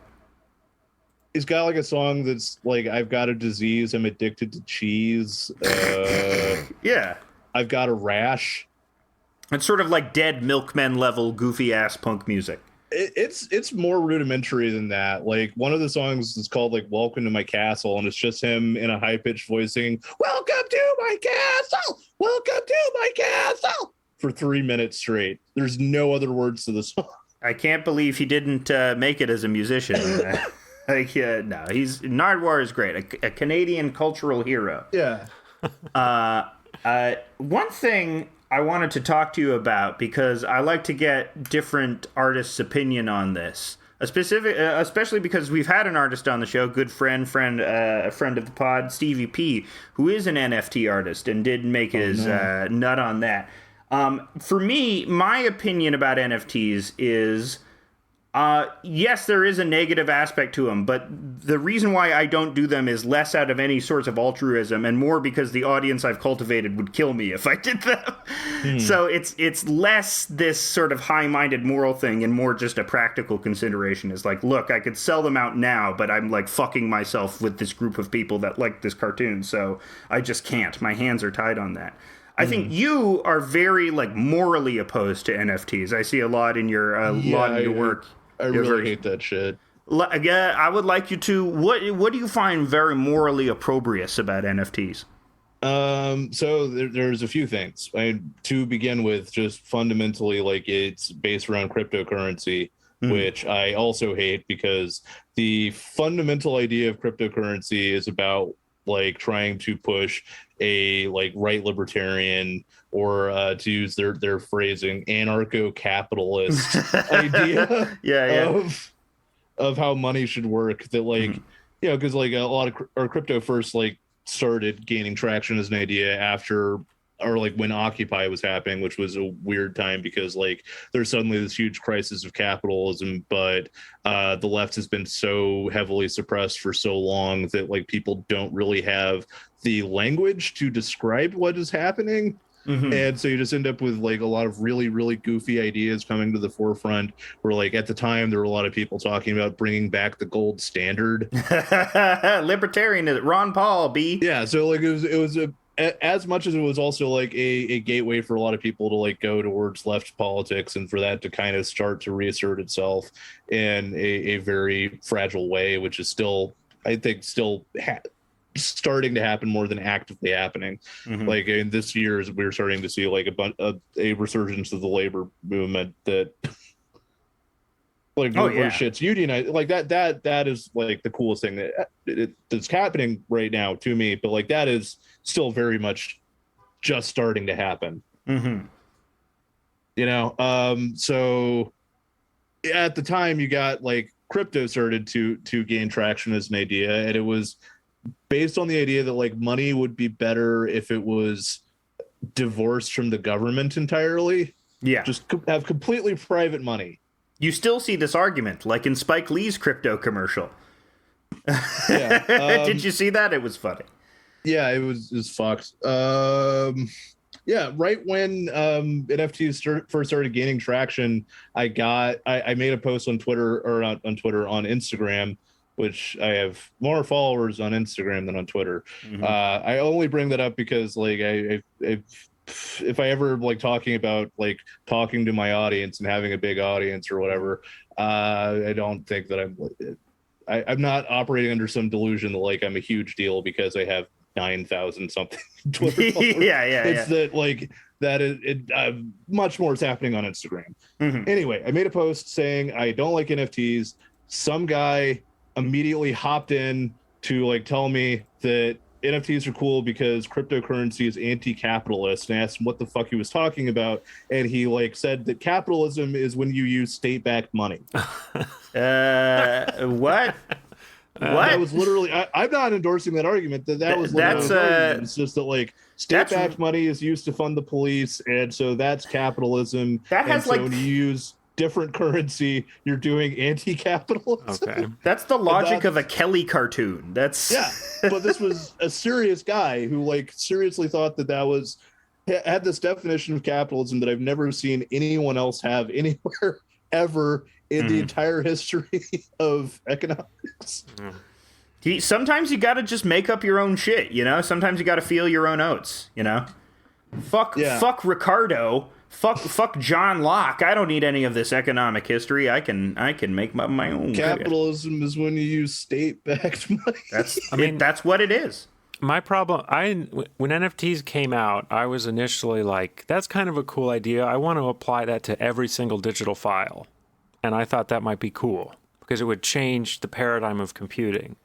Speaker 4: He's got like a song that's like I've got a disease, I'm addicted to cheese.
Speaker 1: Yeah.
Speaker 4: I've got a rash.
Speaker 1: It's sort of like Dead Milkmen level goofy ass punk music.
Speaker 4: It's more rudimentary than that. Like one of the songs is called like "Welcome to My Castle," and it's just him in a high pitched voice singing "Welcome to my castle, welcome to my castle" for 3 minutes straight. There's no other words to the song.
Speaker 1: I can't believe he didn't make it as a musician. No, Nardwuar is great. A Canadian cultural hero.
Speaker 4: Yeah.
Speaker 1: One thing I wanted to talk to you about, because I like to get different artists' opinion on this, especially because we've had an artist on the show, good friend, a friend of the pod, Stevie P, who is an NFT artist and did make his nut on that. For me, my opinion about NFTs is Yes, there is a negative aspect to them, but the reason why I don't do them is less out of any sorts of altruism and more because the audience I've cultivated would kill me if I did them. So it's less this sort of high-minded moral thing and more just a practical consideration. Is like, look, I could sell them out now, but I'm like fucking myself with this group of people that like this cartoon, so I just can't. My hands are tied on that. I think you are very like morally opposed to NFTs. I see a lot in your work.
Speaker 4: I really hate that shit.
Speaker 1: Yeah, I would like you to. What do you find very morally opprobrious about NFTs?
Speaker 4: So there's a few things. To begin with, just fundamentally, like it's based around cryptocurrency, which I also hate because the fundamental idea of cryptocurrency is about like trying to push a like right libertarian or to use their phrasing anarcho-capitalist idea of how money should work, that like you know, because like a lot of crypto first like started gaining traction as an idea after or like when Occupy was happening, which was a weird time because like there's suddenly this huge crisis of capitalism, but the left has been so heavily suppressed for so long that like people don't really have the language to describe what is happening. And so you just end up with like a lot of really, really goofy ideas coming to the forefront where like at the time there were a lot of people talking about bringing back the gold standard.
Speaker 1: Libertarian, Ron Paul, B.
Speaker 4: Yeah, so like it was as much as it was also like a gateway for a lot of people to like go towards left politics and for that to kind of start to reassert itself in a very fragile way, which is still, I think, starting to happen more than actively happening. Like in this year, we're starting to see like a resurgence of the labor movement that like where shit's unionized, like that is like the coolest thing that's happening right now to me, but like that is still very much just starting to happen. You know, so at the time you got like crypto started to gain traction as an idea, and it was based on the idea that like money would be better if it was divorced from the government entirely. Yeah, just have completely private money.
Speaker 1: You still see this argument, like in Spike Lee's crypto commercial.
Speaker 4: Yeah,
Speaker 1: did you see that? It was funny.
Speaker 4: Yeah, it was fucked. Yeah, right when NFTs first started gaining traction, I made a post on Twitter, or not on Twitter, on Instagram, which I have more followers on Instagram than on Twitter. I only bring that up because like if I ever like talking about like talking to my audience and having a big audience or whatever, I don't think that I'm not operating under some delusion that like I'm a huge deal because I have 9,000 something Twitter followers. It's that like that is much more is happening on Instagram. Anyway, I made a post saying I don't like NFTs. Some guy immediately hopped in to like tell me that NFTs are cool because cryptocurrency is anti-capitalist, and asked him what the fuck he was talking about, and he like said that capitalism is when you use state-backed money.
Speaker 1: What?
Speaker 4: That was literally. I'm not endorsing that argument. That was. It's just that like state-backed money is used to fund the police, and so that's capitalism.
Speaker 1: That has
Speaker 4: and so when you use different currency, you're doing anti-capitalism.
Speaker 2: Okay,
Speaker 1: that's the logic of a Kelly cartoon. That's
Speaker 4: but this was a serious guy who like seriously thought that was had this definition of capitalism that I've never seen anyone else have anywhere ever in the entire history of economics.
Speaker 1: Sometimes you gotta just make up your own shit, you know? Sometimes you gotta feel your own oats, you know? Fuck Ricardo. Fuck John Locke. I don't need any of this economic history. I can make my own.
Speaker 4: Capitalism is when you use state-backed money.
Speaker 1: That's what it is.
Speaker 2: My problem, when NFTs came out, I was initially like, that's kind of a cool idea. I want to apply that to every single digital file. And I thought that might be cool because it would change the paradigm of computing.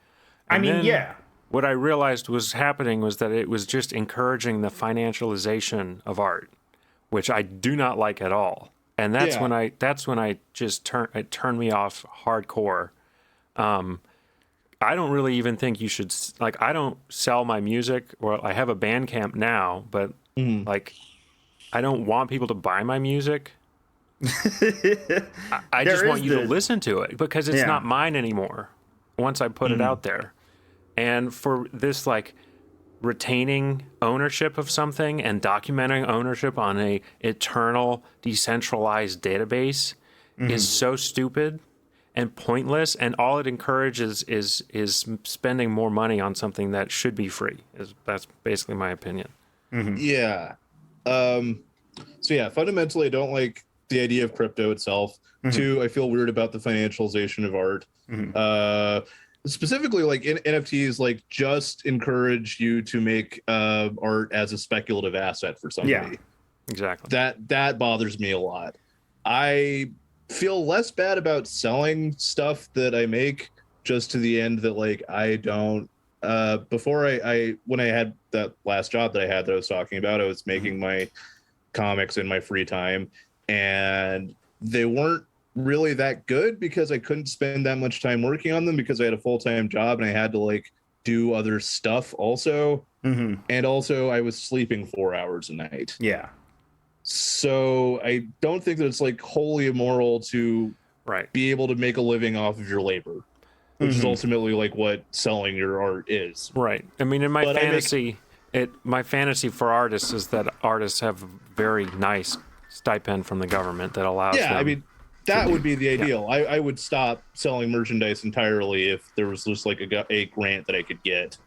Speaker 2: What I realized was happening was that it was just encouraging the financialization of art, which I do not like at all. And that's when I just turned me off hardcore. I don't really even think you should, like, I don't sell my music, or I have a Bandcamp now, but like, I don't want people to buy my music. I just want you to listen to it because it's not mine anymore once I put it out there. And for this, like, retaining ownership of something and documenting ownership on a eternal decentralized database is so stupid and pointless, and all it encourages is spending more money on something that should be free. That's basically my opinion.
Speaker 4: Yeah. So yeah, fundamentally I don't like the idea of crypto itself. Two, I feel weird about the financialization of art. Specifically, like NFTs, like just encourage you to make art as a speculative asset for somebody.
Speaker 2: Yeah, exactly.
Speaker 4: That bothers me a lot. I feel less bad about selling stuff that I make just to the end that, like, I don't. Before when I had that last job that I was talking about, I was making my comics in my free time, and they weren't really that good because I couldn't spend that much time working on them because I had a full-time job and I had to, like, do other stuff also. And also I was sleeping 4 hours a night.
Speaker 1: Yeah.
Speaker 4: So I don't think that it's, like, wholly immoral to be able to make a living off of your labor, which is ultimately, like, what selling your art is.
Speaker 2: Right. I mean, in my my fantasy for artists is that artists have a very nice stipend from the government that allows them.
Speaker 4: I mean, that would be the ideal. I would stop selling merchandise entirely if there was just, like, a grant that I could get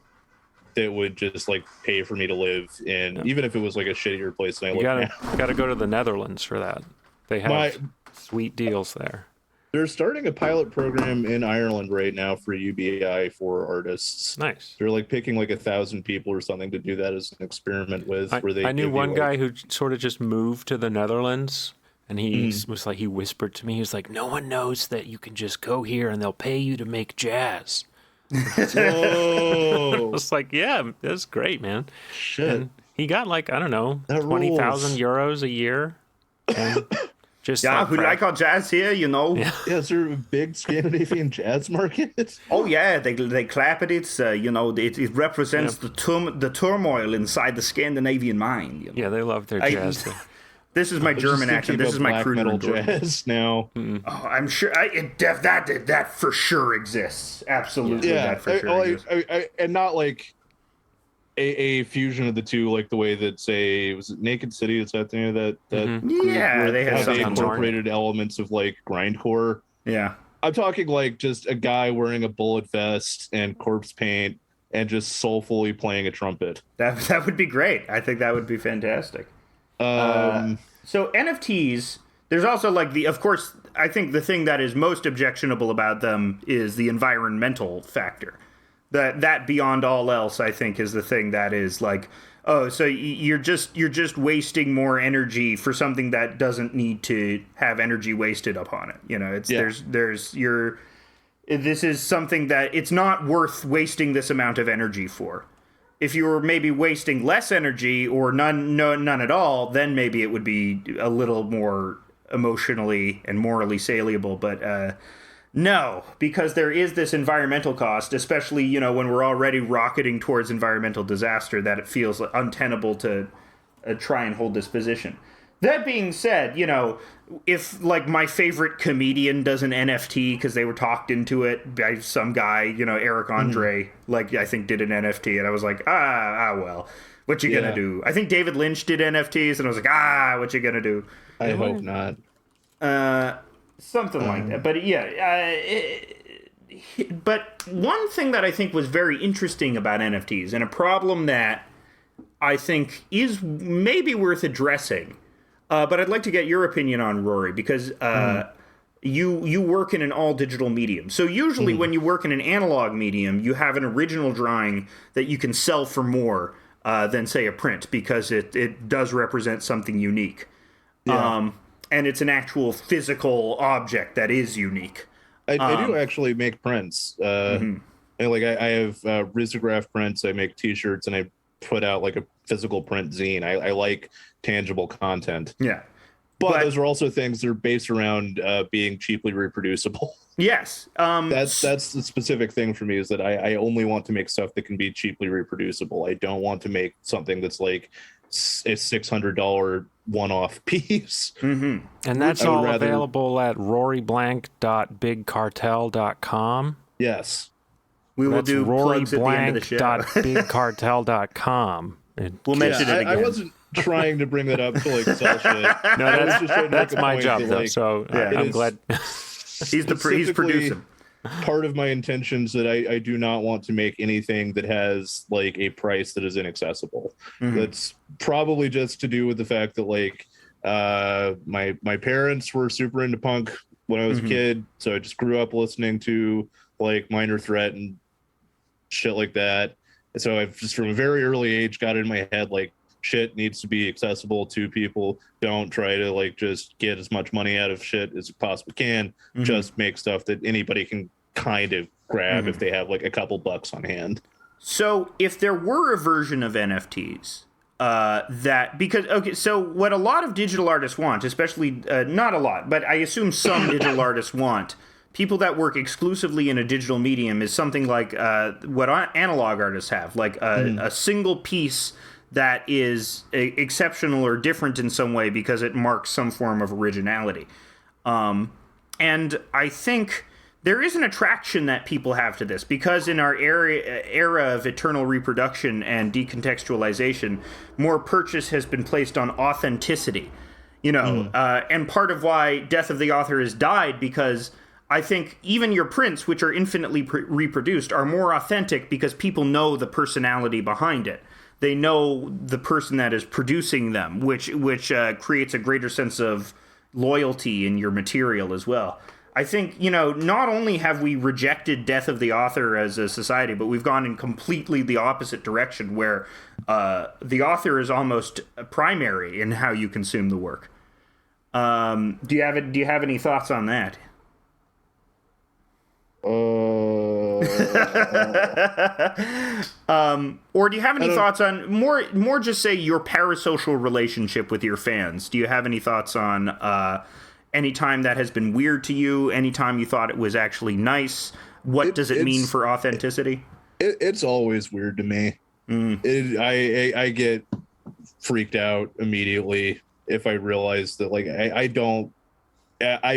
Speaker 4: that would just, like, pay for me to live in, even if it was, like, a shittier place than I live now.
Speaker 2: You gotta go to the Netherlands for that. They have sweet deals there.
Speaker 4: They're starting a pilot program in Ireland right now for UBI for artists.
Speaker 2: Nice.
Speaker 4: They're, like, picking, like, 1,000 people or something to do that as an experiment with.
Speaker 2: I knew one guy who sort of just moved to the Netherlands. And he was like, he whispered to me, he was like, no one knows that you can just go here and they'll pay you to make jazz. I was like, yeah, that's great, man.
Speaker 4: Shit.
Speaker 2: And he got, like, I don't know, 20,000 euros a year. And just
Speaker 1: we like our jazz here, you know.
Speaker 4: Yeah, is there a big Scandinavian jazz market?
Speaker 1: Oh yeah, they clap at it. You know, it represents the turmoil inside the Scandinavian mind. You know?
Speaker 2: Yeah, they love their jazz.
Speaker 1: This is my German accent. This is my crude
Speaker 4: metal jazz now.
Speaker 1: Oh, I'm sure that for sure exists. Absolutely, that for sure exists.
Speaker 4: And not like a fusion of the two, like the way that, say, was it Naked City that's out there that
Speaker 1: they had
Speaker 4: they incorporated elements of, like, grindcore.
Speaker 1: Yeah,
Speaker 4: I'm talking, like, just a guy wearing a bullet vest and corpse paint and just soulfully playing a trumpet.
Speaker 1: That would be great. I think that would be fantastic. So NFTs, there's also, like, of course, I think the thing that is most objectionable about them is the environmental factor. That beyond all else, I think, is the thing that is like, oh, so you're just wasting more energy for something that doesn't need to have energy wasted upon it. You know, this is something that it's not worth wasting this amount of energy for. If you were maybe wasting less energy or none at all, then maybe it would be a little more emotionally and morally saleable. But no, because there is this environmental cost, especially, you know, when we're already rocketing towards environmental disaster, that it feels untenable to try and hold this position. That being said, you know, if, like, my favorite comedian does an NFT because they were talked into it by some guy, you know, Eric Andre, like, I think did an NFT, and I was like, well, what you gonna do? I think David Lynch did NFTs, and I was like, what you gonna do?
Speaker 4: I hope not.
Speaker 1: Something like that. But but one thing that I think was very interesting about NFTs, and a problem that I think is maybe worth addressing, but I'd like to get your opinion on, Rory, because you work in an all-digital medium. So usually when you work in an analog medium, you have an original drawing that you can sell for more than, say, a print, because it does represent something unique. Yeah. And it's an actual physical object that is unique.
Speaker 4: I do actually make prints. And, like, I have risograph prints. I make T-shirts, and I put out, like, a physical print zine. I like tangible content.
Speaker 1: Yeah.
Speaker 4: But those are also things that are based around being cheaply reproducible.
Speaker 1: Yes.
Speaker 4: That's the specific thing for me, is that I only want to make stuff that can be cheaply reproducible. I don't want to make something that's, like, a $600 one-off piece.
Speaker 2: And that's all available at roryblank.bigcartel.com.
Speaker 4: Yes.
Speaker 1: We will do plugs at the end of the show.
Speaker 2: roryblank.bigcartel.com.
Speaker 1: We'll mention it again.
Speaker 4: I wasn't trying to bring that up to like sell shit.
Speaker 2: No, that's my job though. Like, so I'm glad
Speaker 1: he's producing.
Speaker 4: Part of my intentions that I do not want to make anything that has like a price that is inaccessible. That's probably just to do with the fact that like my parents were super into punk when I was a kid, so I just grew up listening to like Minor Threat and shit like that. And so I've just from a very early age got in my head like shit needs to be accessible to people. Don't try to like just get as much money out of shit as you possibly can. Just make stuff that anybody can kind of grab if they have like a couple bucks on hand.
Speaker 1: So if there were a version of NFTs so what a lot of digital artists want, especially not a lot, but I assume some digital artists want, people that work exclusively in a digital medium, is something like what analog artists have, like a single piece that is exceptional or different in some way because it marks some form of originality. And I think there is an attraction that people have to this because in our era of eternal reproduction and decontextualization, more purchase has been placed on authenticity. And part of why Death of the Author has died because I think even your prints, which are infinitely reproduced, are more authentic because people know the personality behind it. They know the person that is producing them, which creates a greater sense of loyalty in your material as well. I think, not only have we rejected Death of the Author as a society, but we've gone in completely the opposite direction where the author is almost primary in how you consume the work. Do you have any thoughts on that? Or do you have any thoughts on more just say your parasocial relationship with your fans? Do you have any thoughts on any time that has been weird to you? Any time you thought it was actually nice? What does it mean for authenticity?
Speaker 4: It's always weird to me. I get freaked out immediately if I realize that like I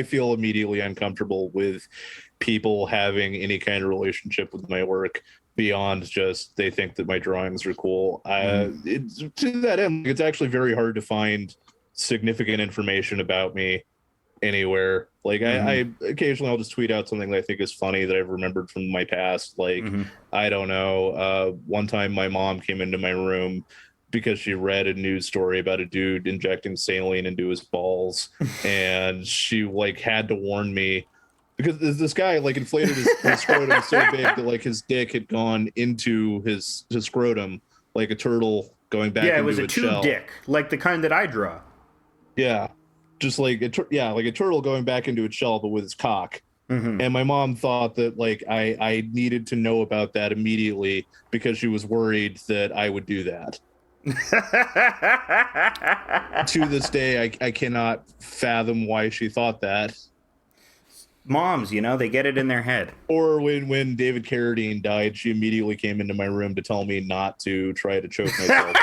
Speaker 4: feel immediately uncomfortable with people having any kind of relationship with my work beyond just they think that my drawings are cool. To that end, it's actually very hard to find significant information about me anywhere. Like I occasionally I'll just tweet out something that I think is funny that I've remembered from my past. Like I don't know. One time my mom came into my room because she read a news story about a dude injecting saline into his balls, and she like had to warn me because this guy like inflated his scrotum so big that like his dick had gone into his scrotum like a turtle going back.
Speaker 1: Yeah, it was a tube dick, like the kind that I draw.
Speaker 4: Yeah. Just like like a turtle going back into its shell, but with its cock. And my mom thought that like I needed to know about that immediately because she was worried that I would do that. To this day, I cannot fathom why she thought that.
Speaker 1: Moms, they get it in their head.
Speaker 4: Or when David Carradine died, she immediately came into my room to tell me not to try to choke myself.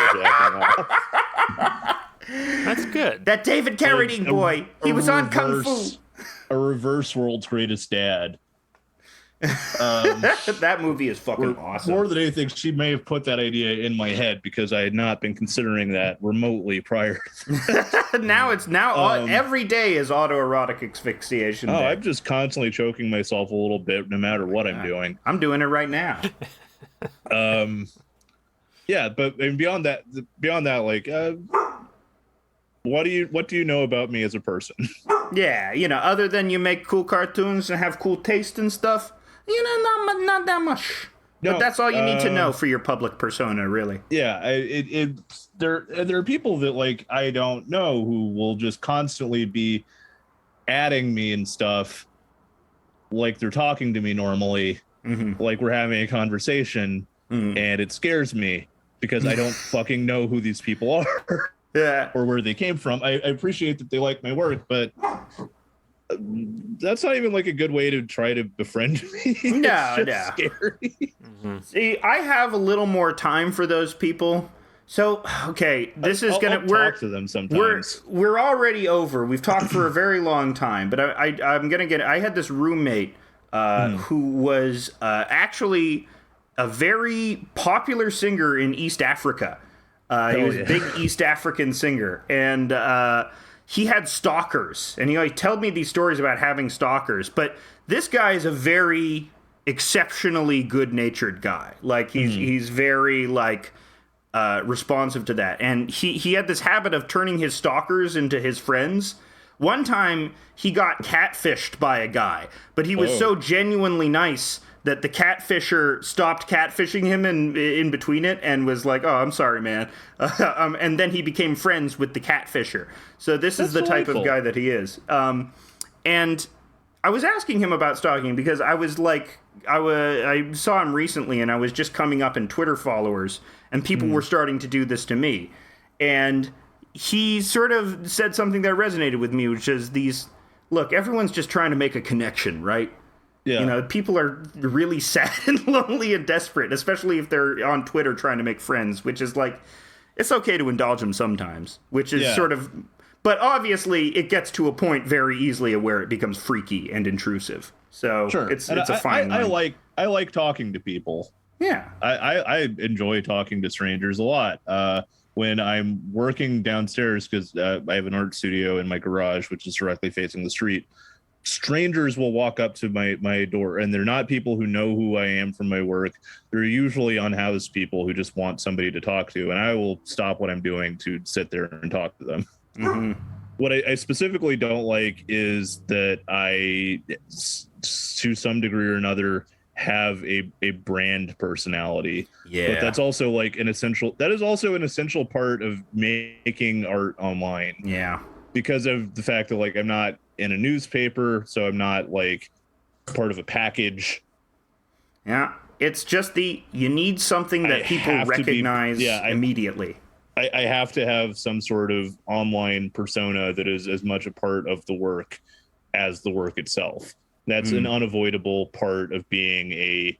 Speaker 2: That's good.
Speaker 1: That David Carradine boy, he was on Kung Fu.
Speaker 4: A reverse World's Greatest Dad.
Speaker 1: That movie is fucking awesome.
Speaker 4: More than anything, she may have put that idea in my head because I had not been considering that remotely prior.
Speaker 1: Now every day is autoerotic asphyxiation day.
Speaker 4: I'm just constantly choking myself a little bit no matter what I'm doing.
Speaker 1: I'm doing it right now.
Speaker 4: Yeah, but beyond that, like, what do you know about me as a person?
Speaker 1: Yeah, other than you make cool cartoons and have cool taste and stuff, not that much. No, but that's all you need to know for your public persona, really.
Speaker 4: Yeah, there are people that like I don't know who will just constantly be adding me and stuff, like they're talking to me normally, like we're having a conversation, and it scares me because I don't fucking know who these people are.
Speaker 1: Yeah.
Speaker 4: Or where they came from. I appreciate that they like my work, but that's not even like a good way to try to befriend me.
Speaker 1: No.
Speaker 4: Scary.
Speaker 1: See, I have a little more time for those people So, okay, this is
Speaker 4: I'll talk to them sometimes.
Speaker 1: We're already over. We've talked for a very long time, but I'm gonna get. I had this roommate who was actually a very popular singer in East Africa. He was a big East African singer, and he had stalkers. And he told me these stories about having stalkers. But this guy is a very exceptionally good-natured guy. Like he's very like. Responsive to that, and he had this habit of turning his stalkers into his friends. One time he got catfished by a guy, but he was so genuinely nice that the catfisher stopped catfishing him in between it and was like, "Oh, I'm sorry, man," and then he became friends with the catfisher. So this is the type of guy that he is. And I was asking him about stalking because I was like, I saw him recently, and I was just coming up in Twitter followers. And people were starting to do this to me. And he sort of said something that resonated with me, which is look, everyone's just trying to make a connection, right? Yeah. You know, people are really sad and lonely and desperate, especially if they're on Twitter trying to make friends, which is like, it's okay to indulge them sometimes, which is sort of, but obviously it gets to a point very easily where it becomes freaky and intrusive. So it's a fine line.
Speaker 4: I like talking to people.
Speaker 1: Yeah,
Speaker 4: I enjoy talking to strangers a lot. When I'm working downstairs, because I have an art studio in my garage, which is directly facing the street, strangers will walk up to my door, and they're not people who know who I am from my work. They're usually unhoused people who just want somebody to talk to, and I will stop what I'm doing to sit there and talk to them. Mm-hmm. What I specifically don't like is that I, to some degree or another, have a brand personality. But that's also like an essential part of making art online.
Speaker 1: Yeah.
Speaker 4: Because of the fact that like I'm not in a newspaper, so I'm not like part of a package.
Speaker 1: Yeah. It's just you need something that people recognize immediately.
Speaker 4: I have to have some sort of online persona that is as much a part of the work as the work itself. That's an unavoidable part of being a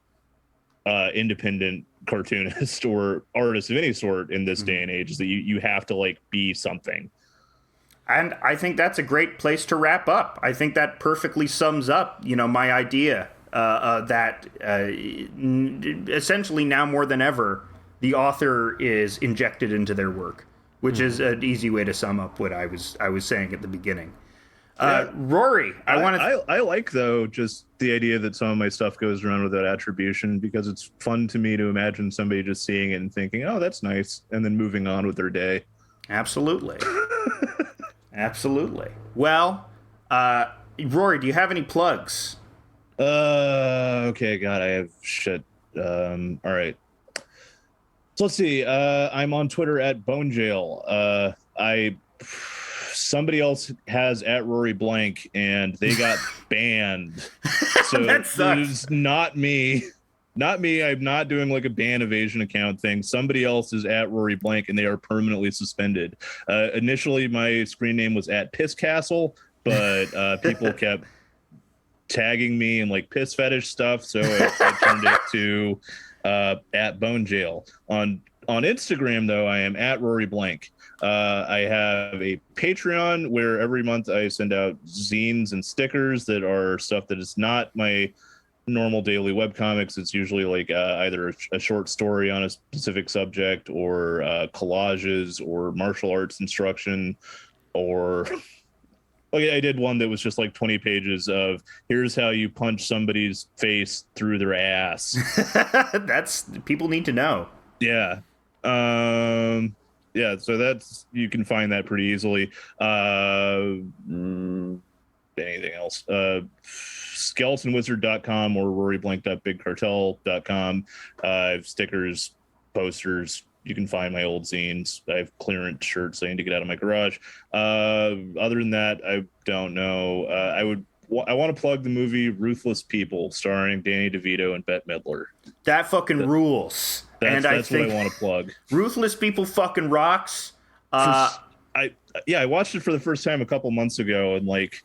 Speaker 4: independent cartoonist or artist of any sort in this day and age, is that you have to like be something.
Speaker 1: And I think that's a great place to wrap up. I think that perfectly sums up, my idea that essentially now more than ever, the author is injected into their work, which is an easy way to sum up what I was saying at the beginning. Rory,
Speaker 4: I like though just the idea that some of my stuff goes around without attribution, because it's fun to me to imagine somebody just seeing it and thinking, "Oh, that's nice," and then moving on with their day.
Speaker 1: Absolutely. Absolutely. Well, Rory, do you have any plugs?
Speaker 4: Okay, God, I have shit. All right. So let's see. I'm on Twitter at Bone Jail. Somebody else has at Rory Blank, and they got banned. So
Speaker 1: that sucks.
Speaker 4: It's not me. Not me. I'm not doing like a ban evasion account thing. Somebody else is at Rory Blank, and they are permanently suspended. Initially, my screen name was at Piss Castle, but people kept tagging me in like piss fetish stuff, so I turned it to at Bone Jail. On Instagram, though, I am at Rory Blank. I have a Patreon where every month I send out zines and stickers that are stuff that is not my normal daily webcomics. It's usually like either a short story on a specific subject, or collages, or martial arts instruction, or okay, I did one that was just like 20 pages of here's how you punch somebody's face through their ass.
Speaker 1: That's, people need to know.
Speaker 4: Yeah. Yeah, so that's, you can find that pretty easily. Anything else? skeletonwizard.com or roryblank.bigcartel.com. I have stickers, posters. You can find my old zines. I have clearance shirts I need to get out of my garage. Other than that, I don't know. I want to plug the movie Ruthless People, starring Danny DeVito and Bette Midler.
Speaker 1: That fucking rules.
Speaker 4: That's what I want to plug.
Speaker 1: Ruthless People fucking rocks.
Speaker 4: I watched it for the first time a couple months ago, and like,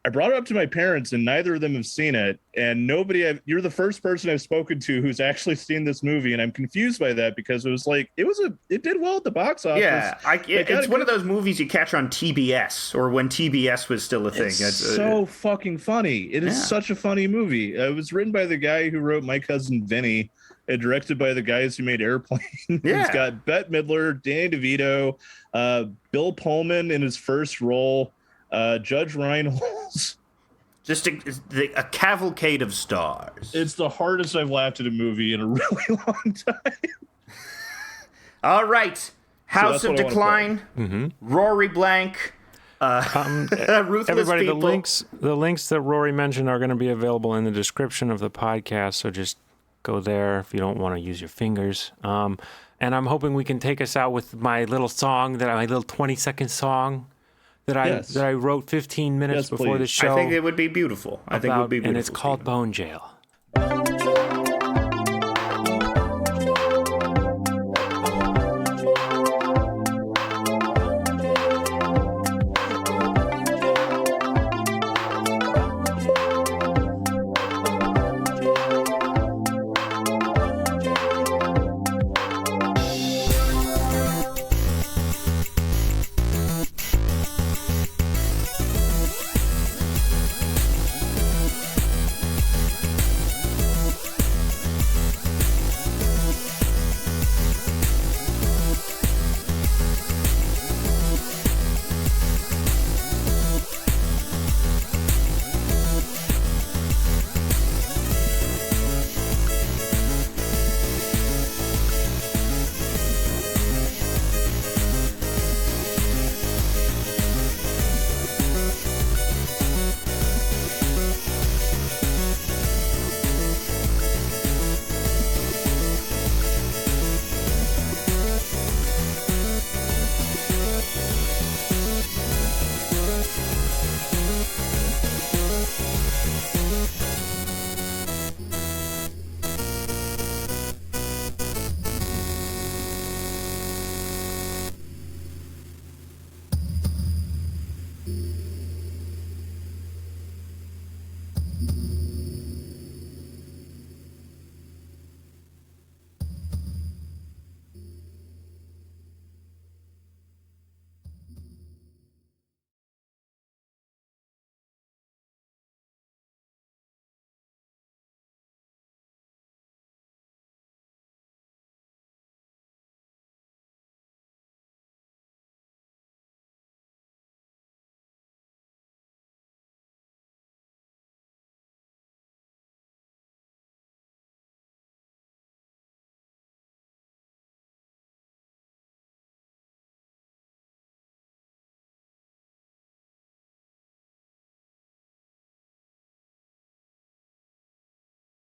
Speaker 4: I brought it up to my parents, and neither of them have seen it. And you're the first person I've spoken to who's actually seen this movie, and I'm confused by that because it did well at the box office.
Speaker 1: Yeah, it's one of those movies you catch on TBS or when TBS was still a thing.
Speaker 4: It's so fucking funny. It is such a funny movie. It was written by the guy who wrote My Cousin Vinny, and directed by the guys who made Airplane.
Speaker 1: Yeah.
Speaker 4: It's got Bette Midler, Danny DeVito, Bill Pullman in his first role. Judge Reinholds.
Speaker 1: Just a cavalcade of stars.
Speaker 4: It's the hardest I've laughed at a movie in a really long time.
Speaker 1: All right. House of Decline, Rory Blank, Ruthless
Speaker 2: everybody,
Speaker 1: People.
Speaker 2: the links that Rory mentioned are going to be available in the description of the podcast, so just go there if you don't want to use your fingers. And I'm hoping we can take us out with my little 20-second song that I wrote 15 minutes before the show.
Speaker 1: I think it would be beautiful. I think it would be beautiful.
Speaker 2: And it's called Bone Jail.